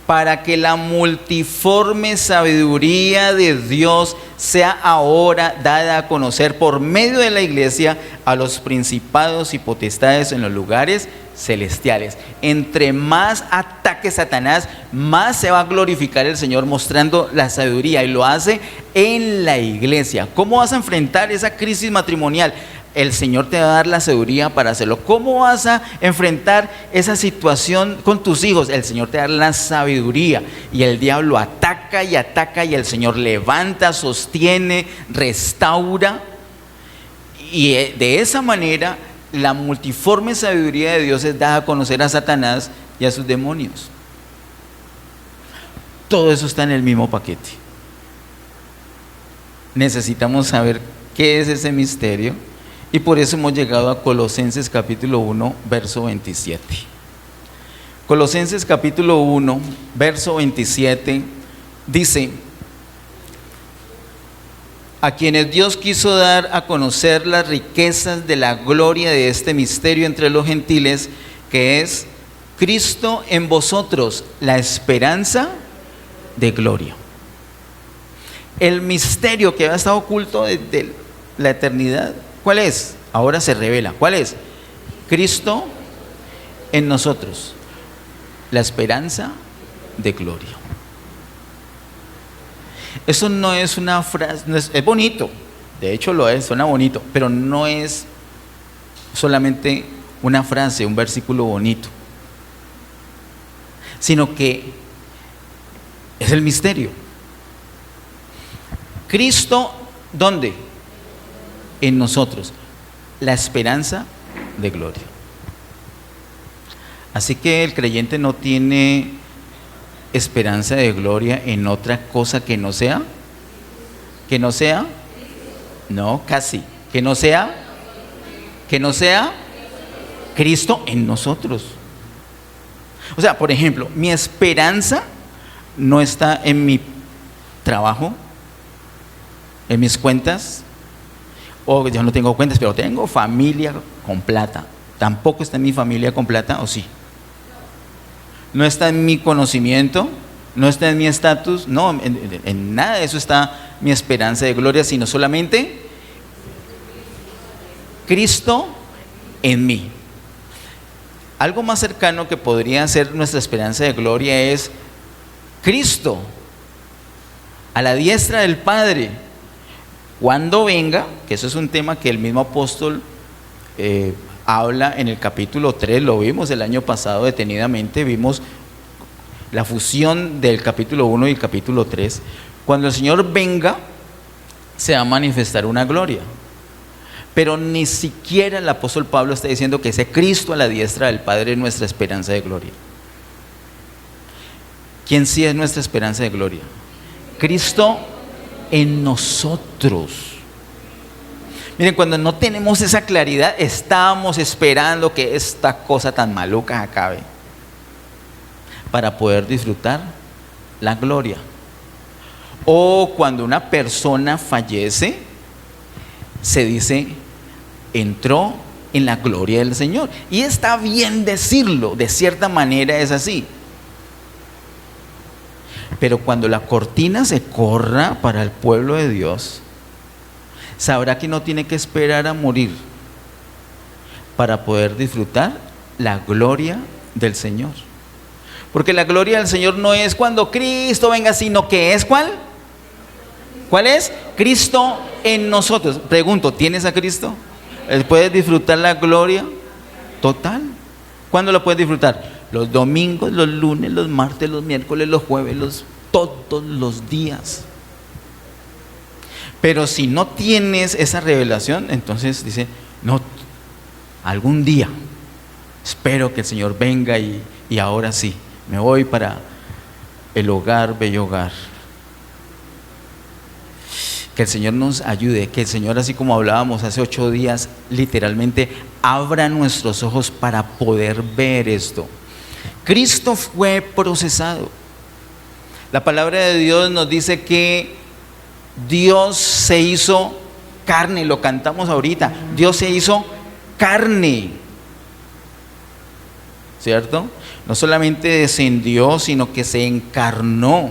Para que la multiforme sabiduría de Dios sea ahora dada a conocer por medio de la iglesia a los principados y potestades en los lugares celestiales. Entre más ataque Satanás, más se va a glorificar el Señor mostrando la sabiduría, y lo hace en la iglesia. ¿Cómo vas a enfrentar esa crisis matrimonial? El Señor te va a dar la sabiduría para hacerlo. ¿Cómo vas a enfrentar esa situación con tus hijos? El Señor te da la sabiduría, y el diablo ataca y ataca, y el Señor levanta, sostiene, restaura, y de esa manera la multiforme sabiduría de Dios es dada a conocer a Satanás y a sus demonios. Todo eso está en el mismo paquete. Necesitamos saber qué es ese misterio, y por eso hemos llegado a Colosenses capítulo 1, verso 27. Colosenses capítulo 1, verso 27 dice: a quienes Dios quiso dar a conocer las riquezas de la gloria de este misterio entre los gentiles, que es Cristo en vosotros, la esperanza de gloria. El misterio que había estado oculto desde la eternidad, ¿cuál es? Ahora se revela. ¿Cuál es? Cristo en nosotros, la esperanza de gloria. Eso no es una frase, es bonito, de hecho lo es, suena bonito, pero no es solamente una frase, un versículo bonito, sino que es el misterio. Cristo, ¿dónde? En nosotros, la esperanza de gloria. Así que el creyente no tiene esperanza de gloria en otra cosa que no sea, no, casi, que no sea Cristo en nosotros. O sea, por ejemplo, mi esperanza no está en mi trabajo, en mis cuentas, o yo no tengo cuentas, pero tengo familia con plata. Tampoco está en mi familia con plata, ¿o sí? No está en mi conocimiento, no está en mi estatus, no, en nada de eso está mi esperanza de gloria, sino solamente Cristo en mí. Algo más cercano que podría ser nuestra esperanza de gloria es Cristo a la diestra del Padre. Cuando venga, que eso es un tema que el mismo apóstol habla en el capítulo 3, lo vimos el año pasado detenidamente, vimos la fusión del capítulo 1 y el capítulo 3. Cuando el Señor venga, se va a manifestar una gloria. Pero ni siquiera el apóstol Pablo está diciendo que ese Cristo a la diestra del Padre es nuestra esperanza de gloria. ¿Quién sí es nuestra esperanza de gloria? Cristo en nosotros. Miren, cuando no tenemos esa claridad, estamos esperando que esta cosa tan maluca acabe para poder disfrutar la gloria. O cuando una persona fallece, se dice, entró en la gloria del Señor. Y está bien decirlo, de cierta manera es así. Pero cuando la cortina se corra para el pueblo de Dios, sabrá que no tiene que esperar a morir para poder disfrutar la gloria del Señor. Porque la gloria del Señor no es cuando Cristo venga, sino que es ¿cuál? ¿Cuál es? Cristo en nosotros. Pregunto, ¿tienes a Cristo? ¿Puedes disfrutar la gloria total? ¿Cuándo lo puedes disfrutar? Los domingos, los lunes, los martes, los miércoles, los jueves, todos los días. Pero si no tienes esa revelación, entonces dice, no, algún día espero que el Señor venga y ahora sí, me voy para el hogar, bello hogar. Que el Señor nos ayude, que el Señor, así como hablábamos hace 8 días, literalmente abra nuestros ojos para poder ver esto. Cristo fue procesado. La palabra de Dios nos dice que Dios se hizo carne, lo cantamos ahorita, Dios se hizo carne, ¿cierto? No solamente descendió, sino que se encarnó.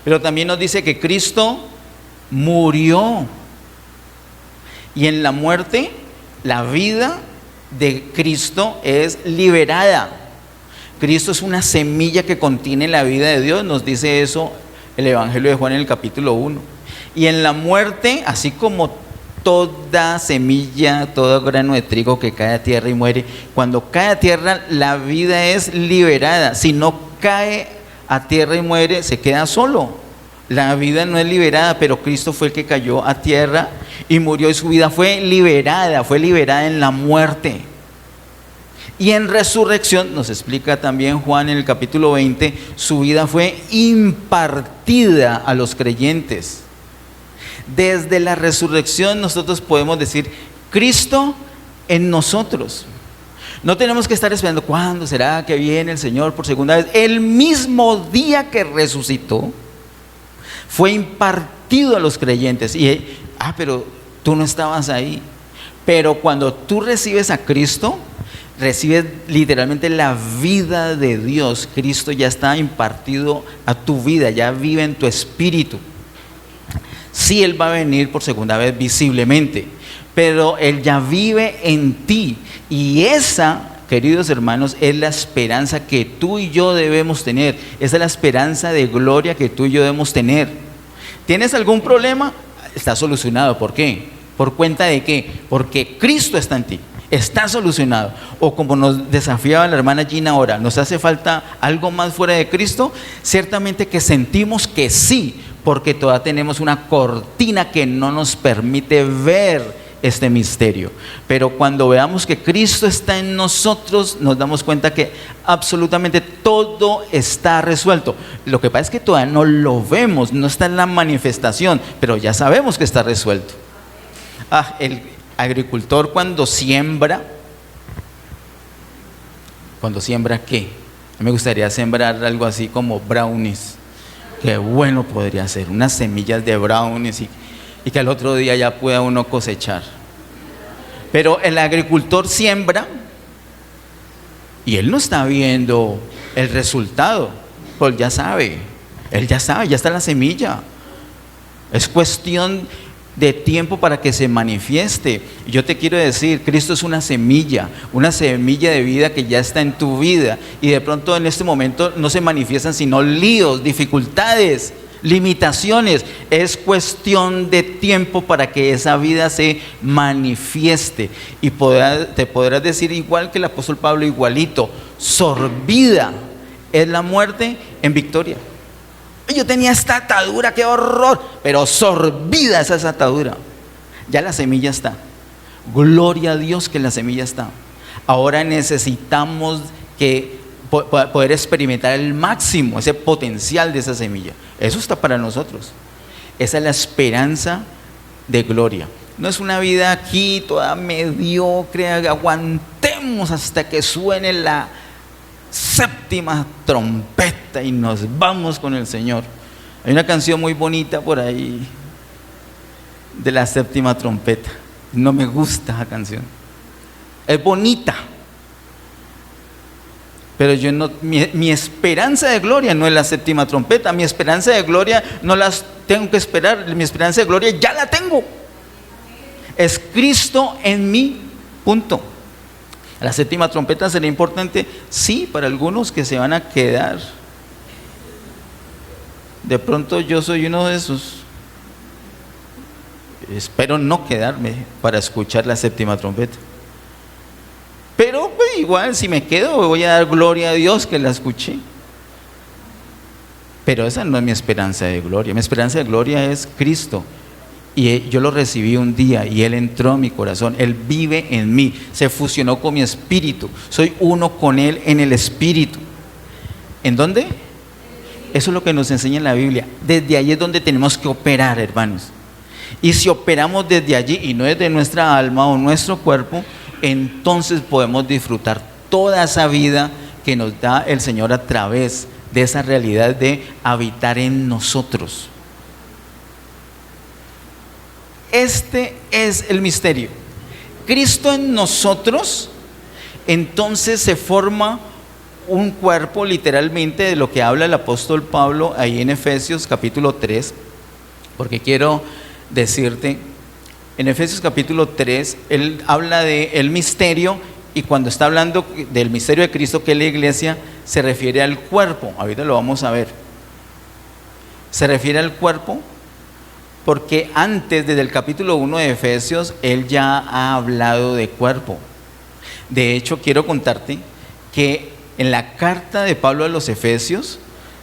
Pero también nos dice que Cristo murió. Y en la muerte, la vida de Cristo es liberada. Cristo es una semilla que contiene la vida de Dios, nos dice eso el Evangelio de Juan en el capítulo 1. Y en la muerte, así como toda semilla, todo grano de trigo que cae a tierra y muere, cuando cae a tierra la vida es liberada. Si no cae a tierra y muere, se queda solo. La vida no es liberada, pero Cristo fue el que cayó a tierra y murió, y su vida fue liberada en la muerte. Y en resurrección, nos explica también Juan en el capítulo 20, su vida fue impartida a los creyentes. Desde la resurrección nosotros podemos decir, Cristo en nosotros. No tenemos que estar esperando, ¿cuándo será que viene el Señor por segunda vez? El mismo día que resucitó, fue impartido a los creyentes. Y, pero tú no estabas ahí. Pero cuando tú recibes a Cristo, recibes literalmente la vida de Dios. Cristo ya está impartido a tu vida, ya vive en tu espíritu. Sí, Él va a venir por segunda vez visiblemente, pero Él ya vive en ti. Y esa, queridos hermanos, es la esperanza que tú y yo debemos tener. Esa es la esperanza de gloria que tú y yo debemos tener. ¿Tienes algún problema? Está solucionado. ¿Por qué? ¿Por cuenta de qué? Porque Cristo está en ti. Está solucionado. O como nos desafiaba la hermana Gina ahora, ¿nos hace falta algo más fuera de Cristo? Ciertamente que sentimos que sí, porque todavía tenemos una cortina que no nos permite ver este misterio. Pero cuando veamos que Cristo está en nosotros, nos damos cuenta que absolutamente todo está resuelto. Lo que pasa es que todavía no lo vemos, no está en la manifestación, pero ya sabemos que está resuelto. El agricultor cuando siembra ¿qué? A mí me gustaría sembrar algo así como brownies. Qué bueno podría ser, unas semillas de brownies y que al otro día ya pueda uno cosechar. Pero el agricultor siembra y él no está viendo el resultado, pues él ya sabe, ya está la semilla. Es cuestión de tiempo para que se manifieste. Yo te quiero decir, Cristo es una semilla de vida que ya está en tu vida, y de pronto en este momento no se manifiestan sino líos, dificultades, limitaciones. Es cuestión de tiempo para que esa vida se manifieste, y te podrás decir igual que el apóstol Pablo, igualito: sorbida es la muerte en victoria. Yo tenía esta atadura, qué horror, pero sorbida es esa atadura. Ya la semilla está. Gloria a Dios que la semilla está. Ahora necesitamos poder experimentar el máximo, ese potencial de esa semilla. Eso está para nosotros. Esa es la esperanza de gloria. No es una vida aquí toda mediocre, aguantemos hasta que suene la séptima trompeta y nos vamos con el Señor. Hay una canción muy bonita por ahí de la séptima trompeta. No me gusta esa canción. Es bonita, pero yo no, mi esperanza de gloria no es la séptima trompeta. Mi esperanza de gloria no las tengo que esperar. Mi esperanza de gloria ya la tengo. Es Cristo en mí, punto. La séptima trompeta será importante, sí, para algunos que se van a quedar. De pronto yo soy uno de esos. Espero no quedarme para escuchar la séptima trompeta. Pero pues, igual si me quedo voy a dar gloria a Dios que la escuché. Pero esa no es mi esperanza de gloria. Mi esperanza de gloria es Cristo. Y yo lo recibí un día y Él entró en mi corazón. Él vive en mí, se fusionó con mi espíritu. Soy uno con Él en el espíritu. ¿En dónde? Eso es lo que nos enseña en la Biblia. Desde ahí es donde tenemos que operar, hermanos. Y si operamos desde allí y no desde nuestra alma o nuestro cuerpo, entonces podemos disfrutar toda esa vida que nos da el Señor a través de esa realidad de habitar en nosotros. Este es el misterio. Cristo en nosotros, entonces se forma un cuerpo, literalmente, de lo que habla el apóstol Pablo ahí en Efesios capítulo 3, porque quiero decirte, en Efesios capítulo 3, él habla del misterio, y cuando está hablando del misterio de Cristo, que es la iglesia, se refiere al cuerpo. Ahorita lo vamos a ver. Se refiere al cuerpo porque antes, desde el capítulo 1 de Efesios, él ya ha hablado de cuerpo. De hecho, quiero contarte que en la carta de Pablo a los Efesios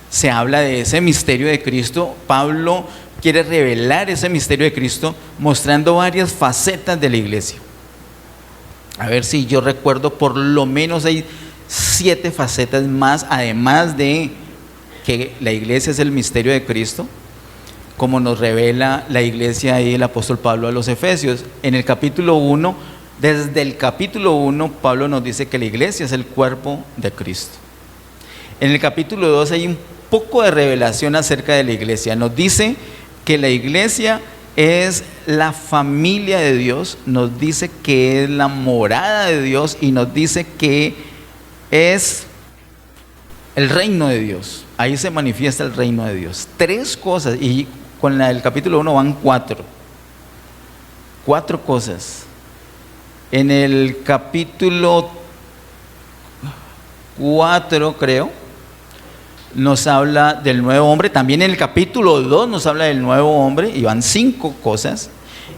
se habla de ese misterio de Cristo. Pablo quiere revelar ese misterio de Cristo mostrando varias facetas de la iglesia. A ver si yo recuerdo, por lo menos hay 7 facetas más, además de que la iglesia es el misterio de Cristo, como nos revela la iglesia y el apóstol Pablo a los Efesios. En el capítulo 1, desde el capítulo 1, Pablo nos dice que la iglesia es el cuerpo de Cristo. En el capítulo 2 hay un poco de revelación acerca de la iglesia. Nos dice que la iglesia es la familia de Dios, nos dice que es la morada de Dios, y nos dice que es el reino de Dios. Ahí se manifiesta el reino de Dios. 3 cosas, y con la del capítulo 1 van 4. 4 cosas. En el capítulo 4, creo, nos habla del nuevo hombre. También en el capítulo 2 nos habla del nuevo hombre, y van 5 cosas.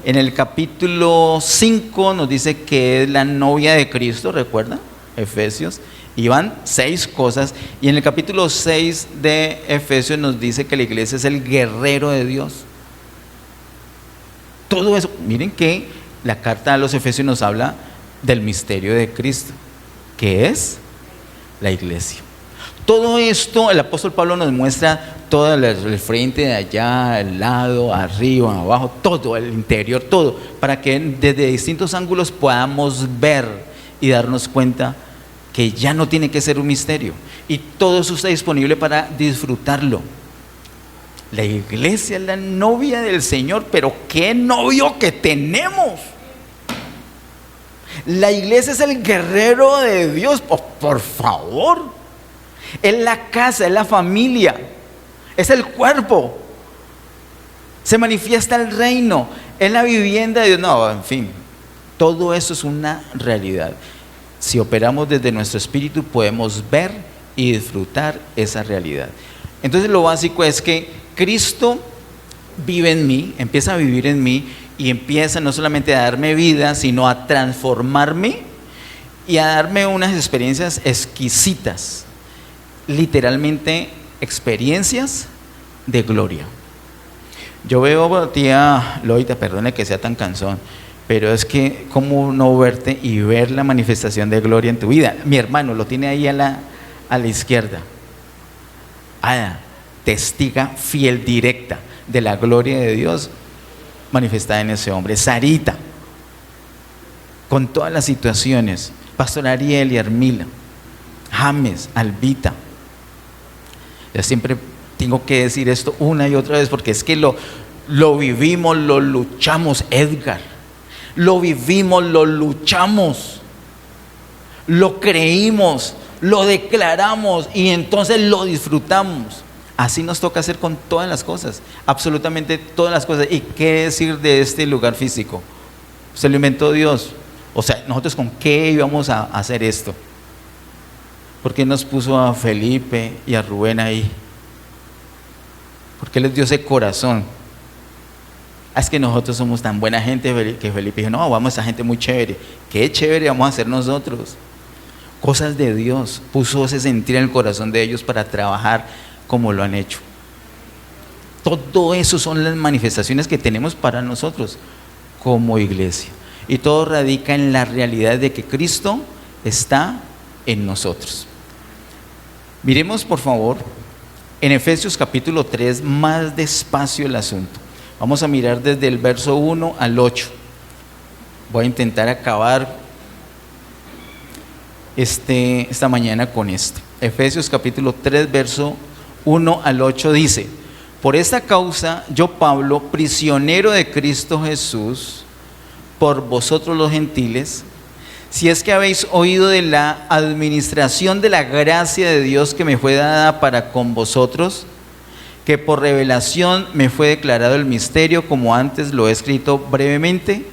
En el capítulo 5 nos dice que es la novia de Cristo, ¿recuerdan? Efesios. Y van 6 cosas. Y en el capítulo 6 de Efesios nos dice que la iglesia es el guerrero de Dios. Todo eso, miren que la carta a los Efesios nos habla del misterio de Cristo, que es la iglesia. Todo esto el apóstol Pablo nos muestra todo el frente, de allá, el lado, arriba, abajo, todo, el interior, todo, para que desde distintos ángulos podamos ver y darnos cuenta que ya no tiene que ser un misterio, y todo eso está disponible para disfrutarlo. La iglesia es la novia del Señor, pero qué novio que tenemos. La iglesia es el guerrero de Dios, por favor. Es la casa, es la familia, es el cuerpo. Se manifiesta el reino. en la vivienda de Dios. No, en fin, todo eso es una realidad. Si operamos desde nuestro espíritu, podemos ver y disfrutar esa realidad. Entonces lo básico es que Cristo vive en mí, empieza a vivir en mí y empieza no solamente a darme vida, sino a transformarme y a darme unas experiencias exquisitas, literalmente experiencias de gloria. Yo veo, tía Loita, perdone que sea tan cansón, pero es que cómo no verte y ver la manifestación de gloria en tu vida. Mi hermano lo tiene ahí a la izquierda. Ada, testiga fiel directa de la gloria de Dios manifestada en ese hombre. Sarita, con todas las situaciones. Pastor Ariel y Armila, James, Albita. Yo siempre tengo que decir esto una y otra vez porque es que lo vivimos, lo luchamos. Edgar, lo vivimos, lo luchamos, lo creímos, lo declaramos y entonces lo disfrutamos. Así nos toca hacer con todas las cosas, absolutamente todas las cosas. ¿Y qué decir de este lugar físico? Se lo inventó Dios. O sea, nosotros con qué íbamos a hacer esto. ¿Por qué nos puso a Felipe y a Rubén ahí? ¿Por qué les dio ese corazón? Es que nosotros somos tan buena gente que Felipe dijo, no, vamos a gente muy chévere. Qué chévere vamos a hacer nosotros. Cosas de Dios, puso ese sentir en el corazón de ellos para trabajar como lo han hecho. Todo eso son las manifestaciones que tenemos para nosotros como iglesia. Y todo radica en la realidad de que Cristo está en nosotros. Miremos por favor en Efesios capítulo 3 más despacio el asunto. Vamos a mirar desde el verso 1 al 8. Voy a intentar acabar esta mañana con esto. Efesios capítulo 3 verso 1 al 8 dice: por esta causa yo, Pablo, prisionero de Cristo Jesús, por vosotros los gentiles, si es que habéis oído de la administración de la gracia de Dios que me fue dada para con vosotros, que por revelación me fue declarado el misterio, como antes lo he escrito brevemente,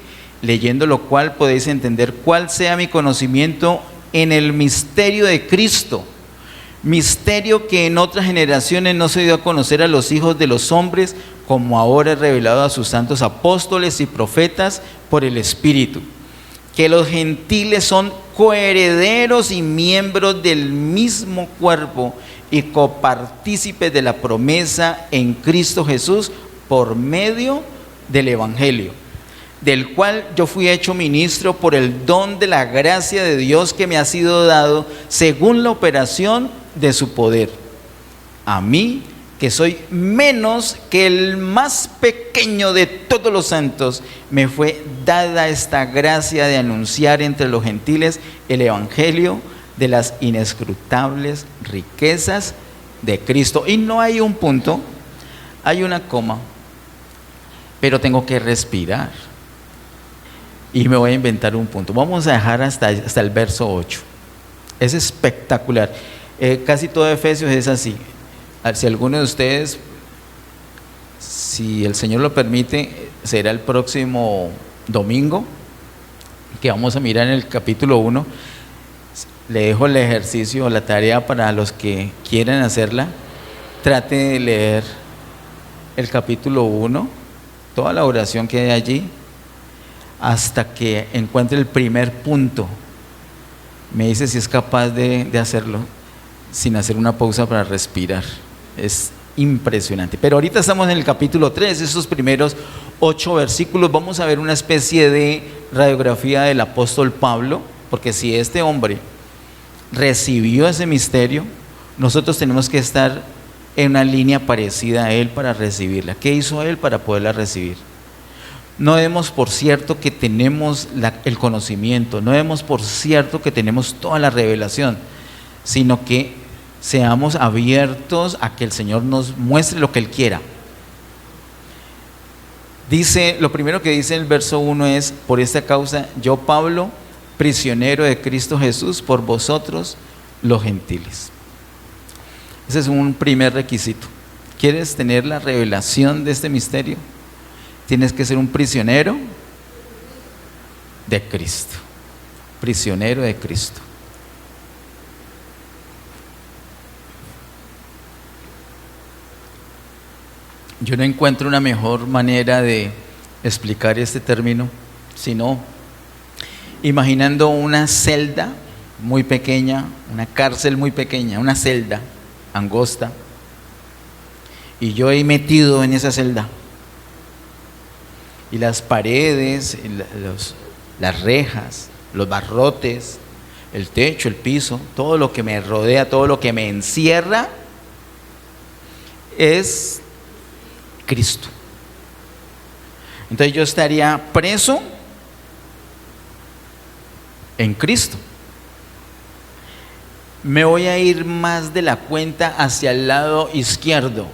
leyendo lo cual podéis entender cuál sea mi conocimiento en el misterio de Cristo, misterio que en otras generaciones no se dio a conocer a los hijos de los hombres, como ahora es revelado a sus santos apóstoles y profetas por el Espíritu, que los gentiles son coherederos y miembros del mismo cuerpo y copartícipes de la promesa en Cristo Jesús por medio del Evangelio, del cual yo fui hecho ministro por el don de la gracia de Dios que me ha sido dado según la operación de su poder. A mí, que soy menos que el más pequeño de todos los santos, me fue dada esta gracia de anunciar entre los gentiles el evangelio de las inescrutables riquezas de Cristo. Y no hay un punto, hay una coma, pero tengo que respirar y me voy a inventar un punto. Vamos a dejar hasta el verso 8. Es espectacular. Casi todo Efesios es así. Si alguno de ustedes, si el Señor lo permite, será el próximo domingo que vamos a mirar en el capítulo 1. Le dejo el ejercicio, la tarea para los que quieran hacerla. Trate de leer el capítulo 1, toda la oración que hay allí, hasta que encuentre el primer punto. Me dice si es capaz de hacerlo sin hacer una pausa para respirar. Es impresionante. Pero ahorita estamos en el capítulo 3, esos primeros 8 versículos. Vamos a ver una especie de radiografía del apóstol Pablo, porque si este hombre recibió ese misterio, nosotros tenemos que estar en una línea parecida a él para recibirla. ¿Qué hizo él para poderla recibir? No demos por cierto que tenemos el conocimiento, no demos por cierto que tenemos toda la revelación, sino que seamos abiertos a que el Señor nos muestre lo que Él quiera. Dice, lo primero que dice el verso 1 es: por esta causa yo, Pablo, prisionero de Cristo Jesús, por vosotros los gentiles. Ese es un primer requisito. ¿Quieres tener la revelación de este misterio? Tienes que ser un prisionero de Cristo. Prisionero de Cristo. Yo no encuentro una mejor manera de explicar este término, sino imaginando una celda muy pequeña, una cárcel muy pequeña, una celda angosta, y yo he metido en esa celda. Y las paredes, las rejas, los barrotes, el techo, el piso, todo lo que me rodea, todo lo que me encierra es Cristo. Entonces yo estaría preso en Cristo. Me voy a ir más de la cuenta hacia el lado izquierdo.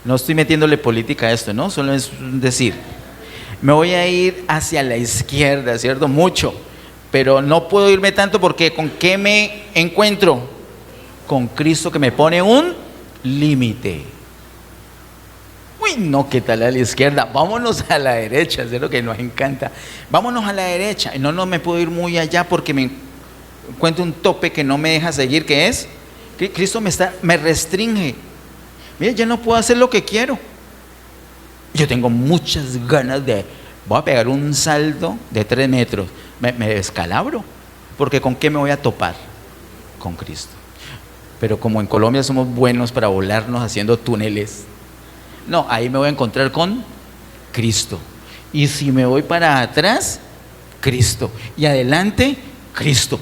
No estoy metiéndole política a esto, ¿no? Solo es decir, me voy a ir hacia la izquierda, ¿cierto? Mucho, pero no puedo irme tanto porque ¿con qué me encuentro? Con Cristo, que me pone un límite. Uy, no, ¿qué tal a la izquierda? Vámonos a la derecha, es lo que nos encanta. Vámonos a la derecha. Y no me puedo ir muy allá porque me encuentro un tope que no me deja seguir, que es que Cristo me restringe. Mira, ya no puedo hacer lo que quiero. Yo tengo muchas ganas voy a pegar un salto de 3 metros. Me descalabro, porque ¿con qué me voy a topar? Con Cristo. Pero como en Colombia somos buenos para volarnos haciendo túneles, no, ahí me voy a encontrar con Cristo. Y si me voy para atrás, Cristo. Y adelante, Cristo.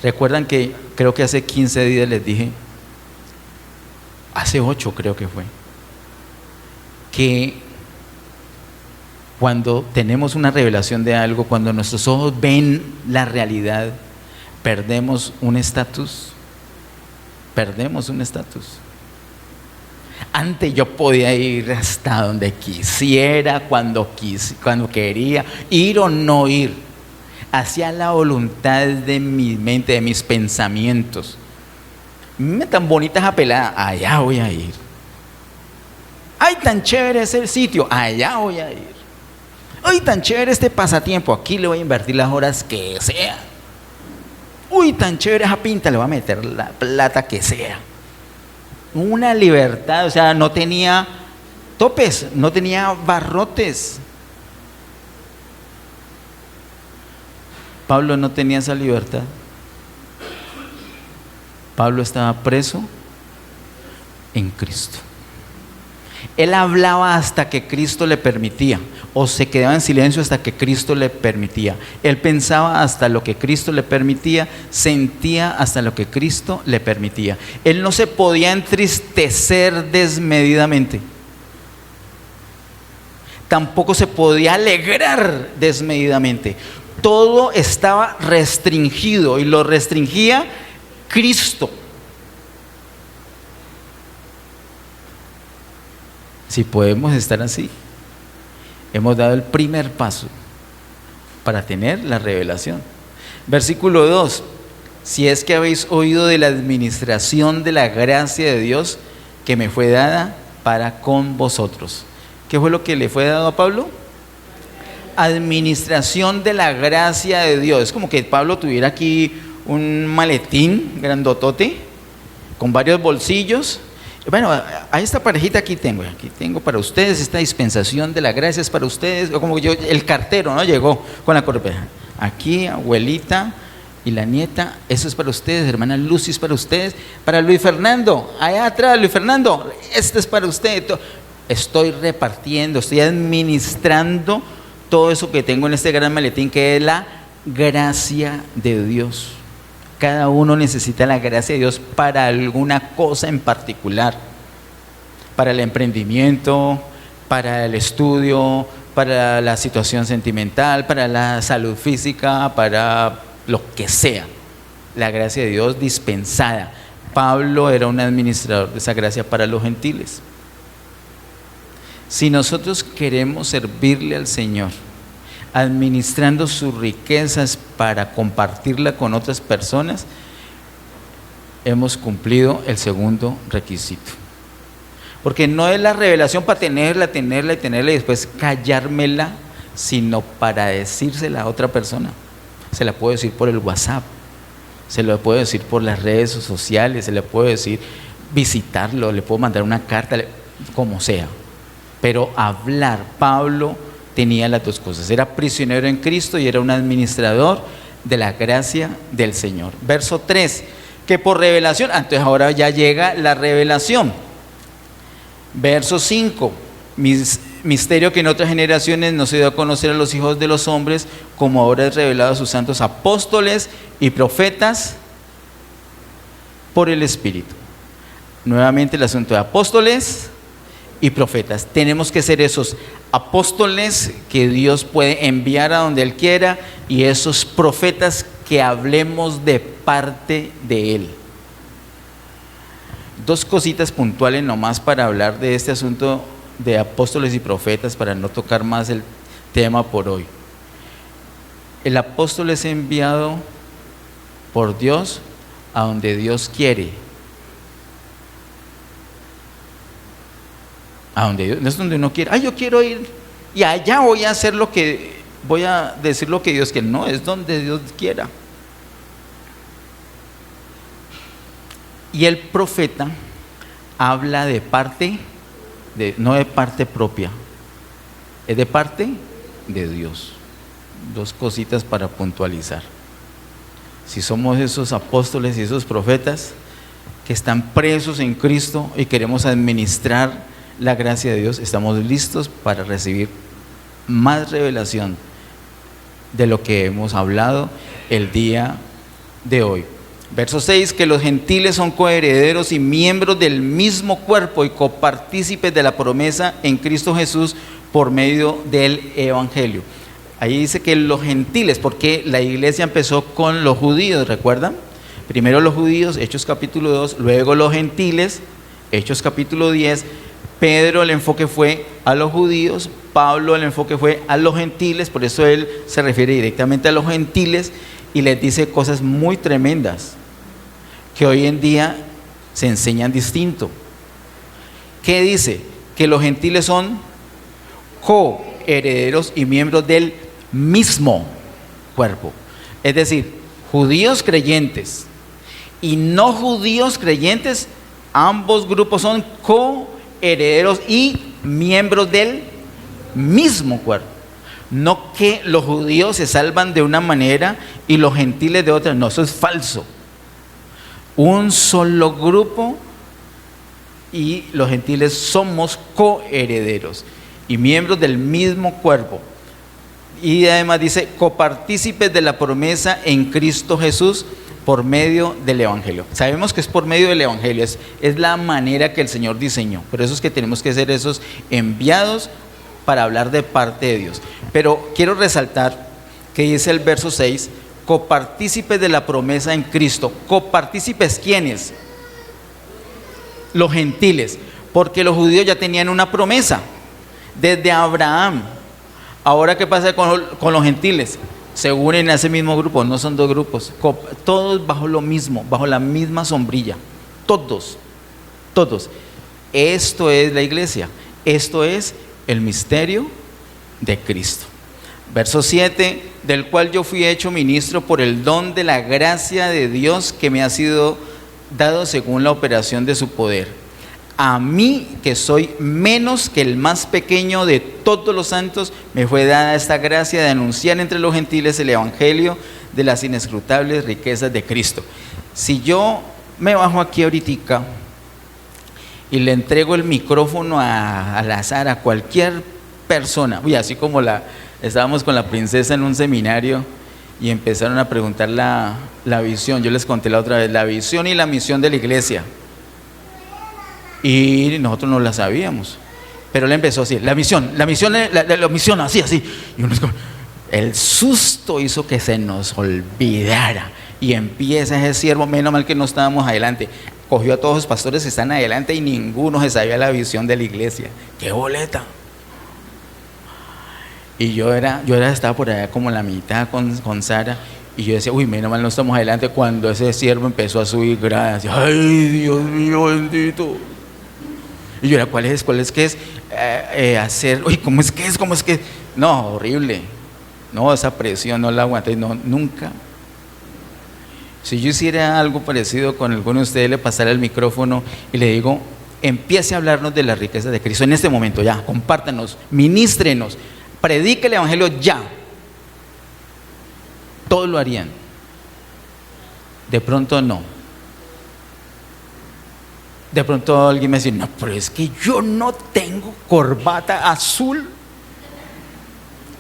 Recuerdan que creo que hace 15 días les dije, hace 8 creo que fue, que cuando tenemos una revelación de algo, cuando nuestros ojos ven la realidad, perdemos un estatus. Perdemos un estatus. Antes yo podía ir hasta donde quisiera, cuando quería, ir o no ir, hacia la voluntad de mi mente, de mis pensamientos. Tan bonita esa pelada, allá voy a ir. Ay, tan chévere es el sitio, allá voy a ir. Ay, tan chévere este pasatiempo, aquí le voy a invertir las horas que sea. Uy, tan chévere esa pinta, le voy a meter la plata que sea. Una libertad, o sea, no tenía topes, no tenía barrotes. Pablo no tenía esa libertad. Pablo estaba preso en Cristo. Él hablaba hasta que Cristo le permitía, o se quedaba en silencio hasta que Cristo le permitía. Él pensaba hasta lo que Cristo le permitía, sentía hasta lo que Cristo le permitía. Él no se podía entristecer desmedidamente. Tampoco se podía alegrar desmedidamente. Todo estaba restringido y lo restringía Cristo. Si podemos estar así, hemos dado el primer paso para tener la revelación. Versículo 2: si es que habéis oído de la administración de la gracia de Dios que me fue dada para con vosotros. ¿Qué fue lo que le fue dado a Pablo? Administración de la gracia de Dios. Es como que Pablo tuviera aquí un maletín grandotote con varios bolsillos. Bueno, a esta parejita aquí tengo para ustedes, esta dispensación de la gracia es para ustedes. O como yo, el cartero, ¿no? Llegó con la corpea. Aquí, abuelita y la nieta, eso es para ustedes. Hermana Lucy es para ustedes. Para Luis Fernando, allá atrás, Luis Fernando, este es para usted. Estoy repartiendo, estoy administrando todo eso que tengo en este gran maletín, que es la gracia de Dios. Cada uno necesita la gracia de Dios para alguna cosa en particular, para el emprendimiento, para el estudio, para la situación sentimental, para la salud física, para lo que sea. La gracia de Dios dispensada. Pablo era un administrador de esa gracia para los gentiles. Si nosotros queremos servirle al Señor, administrando sus riquezas para compartirla con otras personas, hemos cumplido el segundo requisito. Porque no es la revelación para tenerla y después callármela, sino para decírsela a otra persona. Se la puedo decir por el WhatsApp, se lo puedo decir por las redes sociales, se le puedo decir visitarlo, le puedo mandar una carta, como sea. Pero hablar, Pablo tenía las dos cosas, era prisionero en Cristo y era un administrador de la gracia del Señor. Verso 3, que por revelación, entonces ahora ya llega la revelación. Verso 5, misterio que en otras generaciones no se dio a conocer a los hijos de los hombres, como ahora es revelado a sus santos apóstoles y profetas por el Espíritu. Nuevamente el asunto de apóstoles y profetas. Tenemos que ser esos apóstoles que Dios puede enviar a donde Él quiera y esos profetas que hablemos de parte de Él. Dos cositas puntuales nomás para hablar de este asunto de apóstoles y profetas, para no tocar más el tema por hoy. El apóstol es enviado por Dios a donde Dios quiere. A donde Dios, no es donde uno quiere. Yo quiero ir y allá voy a hacer voy a decir lo que Dios quiere. No, es donde Dios quiera. Y el profeta habla de parte, no de parte propia, es de parte de Dios. Dos cositas para puntualizar. Si somos esos apóstoles y esos profetas que están presos en Cristo y queremos administrar la gracia de Dios, estamos listos para recibir más revelación de lo que hemos hablado el día de hoy. Verso 6, que los gentiles son coherederos y miembros del mismo cuerpo y copartícipes de la promesa en Cristo Jesús por medio del Evangelio. Ahí dice que los gentiles, porque la iglesia empezó con los judíos, ¿recuerdan? Primero los judíos, Hechos capítulo 2, luego los gentiles, Hechos capítulo 10. Pedro el enfoque fue a los judíos, Pablo el enfoque fue a los gentiles, por eso él se refiere directamente a los gentiles y les dice cosas muy tremendas que hoy en día se enseñan distinto. ¿Qué dice? Que los gentiles son coherederos y miembros del mismo cuerpo. Es decir, judíos creyentes y no judíos creyentes, ambos grupos son coherederos y miembros del mismo cuerpo. No que los judíos se salvan de una manera y los gentiles de otra. No, eso es falso. Un solo grupo y los gentiles somos coherederos y miembros del mismo cuerpo. Y además dice copartícipes de la promesa en Cristo Jesús por medio del Evangelio. Sabemos que es por medio del Evangelio, es la manera que el Señor diseñó. Por eso es que tenemos que ser esos enviados para hablar de parte de Dios. Pero quiero resaltar que dice el verso 6, copartícipes de la promesa en Cristo. ¿Copartícipes quiénes? Los gentiles, porque los judíos ya tenían una promesa desde Abraham. Ahora, ¿qué pasa con los gentiles? Se unen a ese mismo grupo, no son dos grupos, todos bajo lo mismo, bajo la misma sombrilla, todos. Esto es la iglesia, esto es el misterio de Cristo. Verso 7, del cual yo fui hecho ministro por el don de la gracia de Dios que me ha sido dado según la operación de su poder. A mí, que soy menos que el más pequeño de todos los santos, me fue dada esta gracia de anunciar entre los gentiles el evangelio de las inescrutables riquezas de Cristo. Si yo me bajo aquí ahorita y le entrego el micrófono al azar a cualquier persona, así como estábamos con la princesa en un seminario y empezaron a preguntar la visión, yo les conté la otra vez, la visión y la misión de la iglesia. Y nosotros no la sabíamos, pero él empezó así, la misión, así, y uno es como, el susto hizo que se nos olvidara, y empieza ese siervo, menos mal que no estábamos adelante, cogió a todos los pastores que están adelante y ninguno se sabía la visión de la iglesia. ¡Qué boleta! Y yo estaba por allá como la mitad con Sara, y yo decía, menos mal no estamos adelante, cuando ese siervo empezó a subir gradas, ¡ay, Dios mío bendito! Y yo era, ¿cuál es? ¿Qué es? Hacer, uy, ¿cómo es que es? ¿Cómo es que? No, horrible. No, esa presión no la aguanté, no, nunca. Si yo hiciera algo parecido con alguno de ustedes, le pasara el micrófono y le digo, empiece a hablarnos de la riqueza de Cristo en este momento, ya, compártanos, ministrenos, predique el evangelio ya. Todos lo harían. De pronto no. De pronto alguien me dice, no, pero es que yo no tengo corbata azul.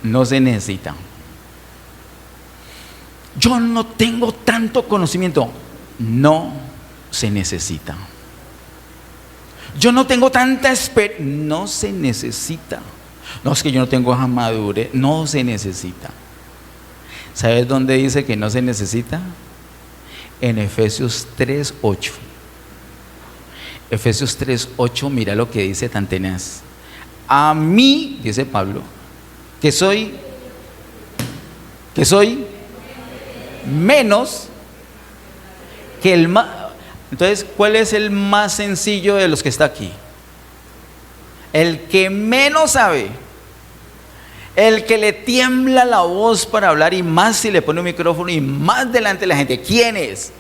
No se necesita. Yo no tengo tanto conocimiento. No se necesita. Yo no tengo tanta experiencia. No se necesita. No, es que yo no tengo esa madurez. No se necesita. ¿Sabes dónde dice que no se necesita? En Efesios 3:8. Efesios 3:8, mira lo que dice tan tenaz. A mí, dice Pablo, que soy menos que el más. Entonces, ¿cuál es el más sencillo de los que está aquí? El que menos sabe, el que le tiembla la voz para hablar, y más si le pone un micrófono y más delante de la gente. ¿Quién es?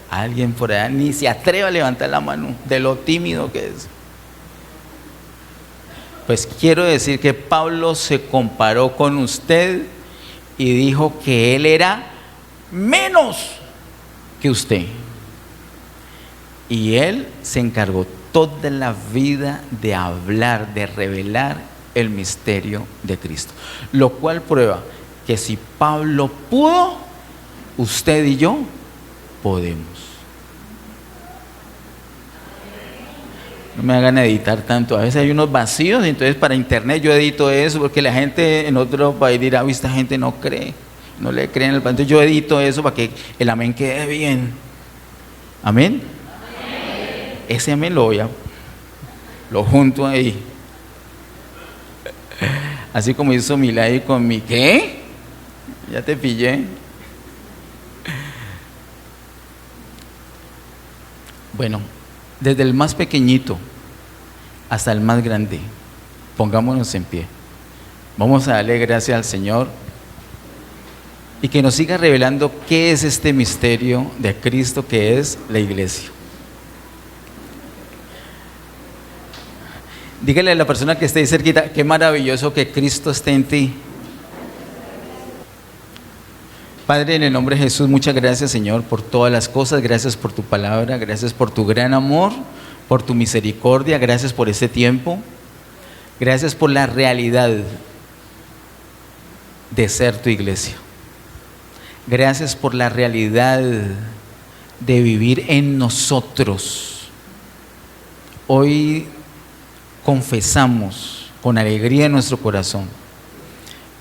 Alguien por allá ni se atreve a levantar la mano de lo tímido que es. Pues quiero decir que Pablo se comparó con usted y dijo que él era menos que usted. Y él se encargó toda la vida de hablar, de revelar el misterio de Cristo. Lo cual prueba que si Pablo pudo, usted y yo podemos. No me hagan editar tanto. A veces hay unos vacíos, entonces para internet yo edito eso, porque la gente en otro país dirá, esta gente no cree, no le creen el Entonces yo edito eso para que el amén quede bien. ¿Amén? Amén. Ese amén lo junto ahí. Así como hizo Milay con mi ¿qué? Ya te pillé. Bueno, desde el más pequeñito hasta el más grande, pongámonos en pie. Vamos a darle gracias al Señor y que nos siga revelando qué es este misterio de Cristo que es la iglesia. Dígale a la persona que esté ahí cerquita, qué maravilloso que Cristo esté en ti. Padre, en el nombre de Jesús, muchas gracias, Señor, por todas las cosas. Gracias por tu palabra, gracias por tu gran amor, por tu misericordia, gracias por este tiempo. Gracias por la realidad de ser tu iglesia. Gracias por la realidad de vivir en nosotros. Hoy confesamos con alegría en nuestro corazón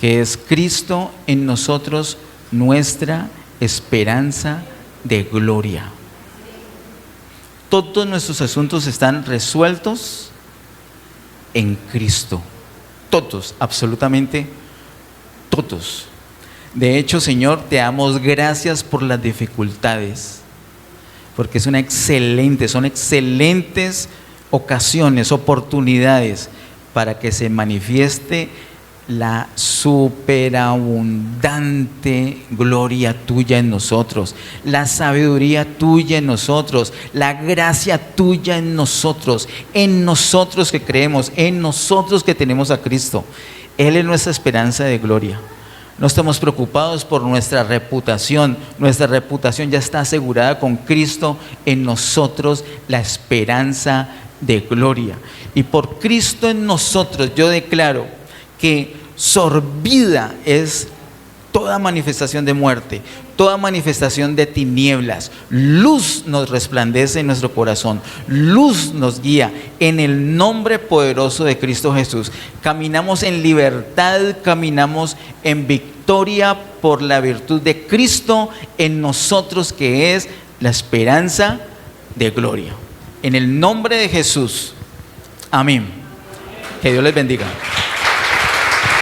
que es Cristo en nosotros nuestra esperanza de gloria. Todos nuestros asuntos están resueltos en Cristo. Todos, absolutamente todos. De hecho, Señor, te damos gracias por las dificultades, porque son excelentes ocasiones, oportunidades para que se manifieste la superabundante gloria tuya en nosotros, la sabiduría tuya en nosotros, la gracia tuya en nosotros que creemos, en nosotros que tenemos a Cristo. Él es nuestra esperanza de gloria. No estamos preocupados por nuestra reputación ya está asegurada con Cristo en nosotros, la esperanza de gloria. Y por Cristo en nosotros yo declaro que sorbida es toda manifestación de muerte, toda manifestación de tinieblas. Luz nos resplandece en nuestro corazón, luz nos guía en el nombre poderoso de Cristo Jesús. Caminamos en libertad, caminamos en victoria por la virtud de Cristo en nosotros, que es la esperanza de gloria. En el nombre de Jesús. Amén. Que Dios les bendiga.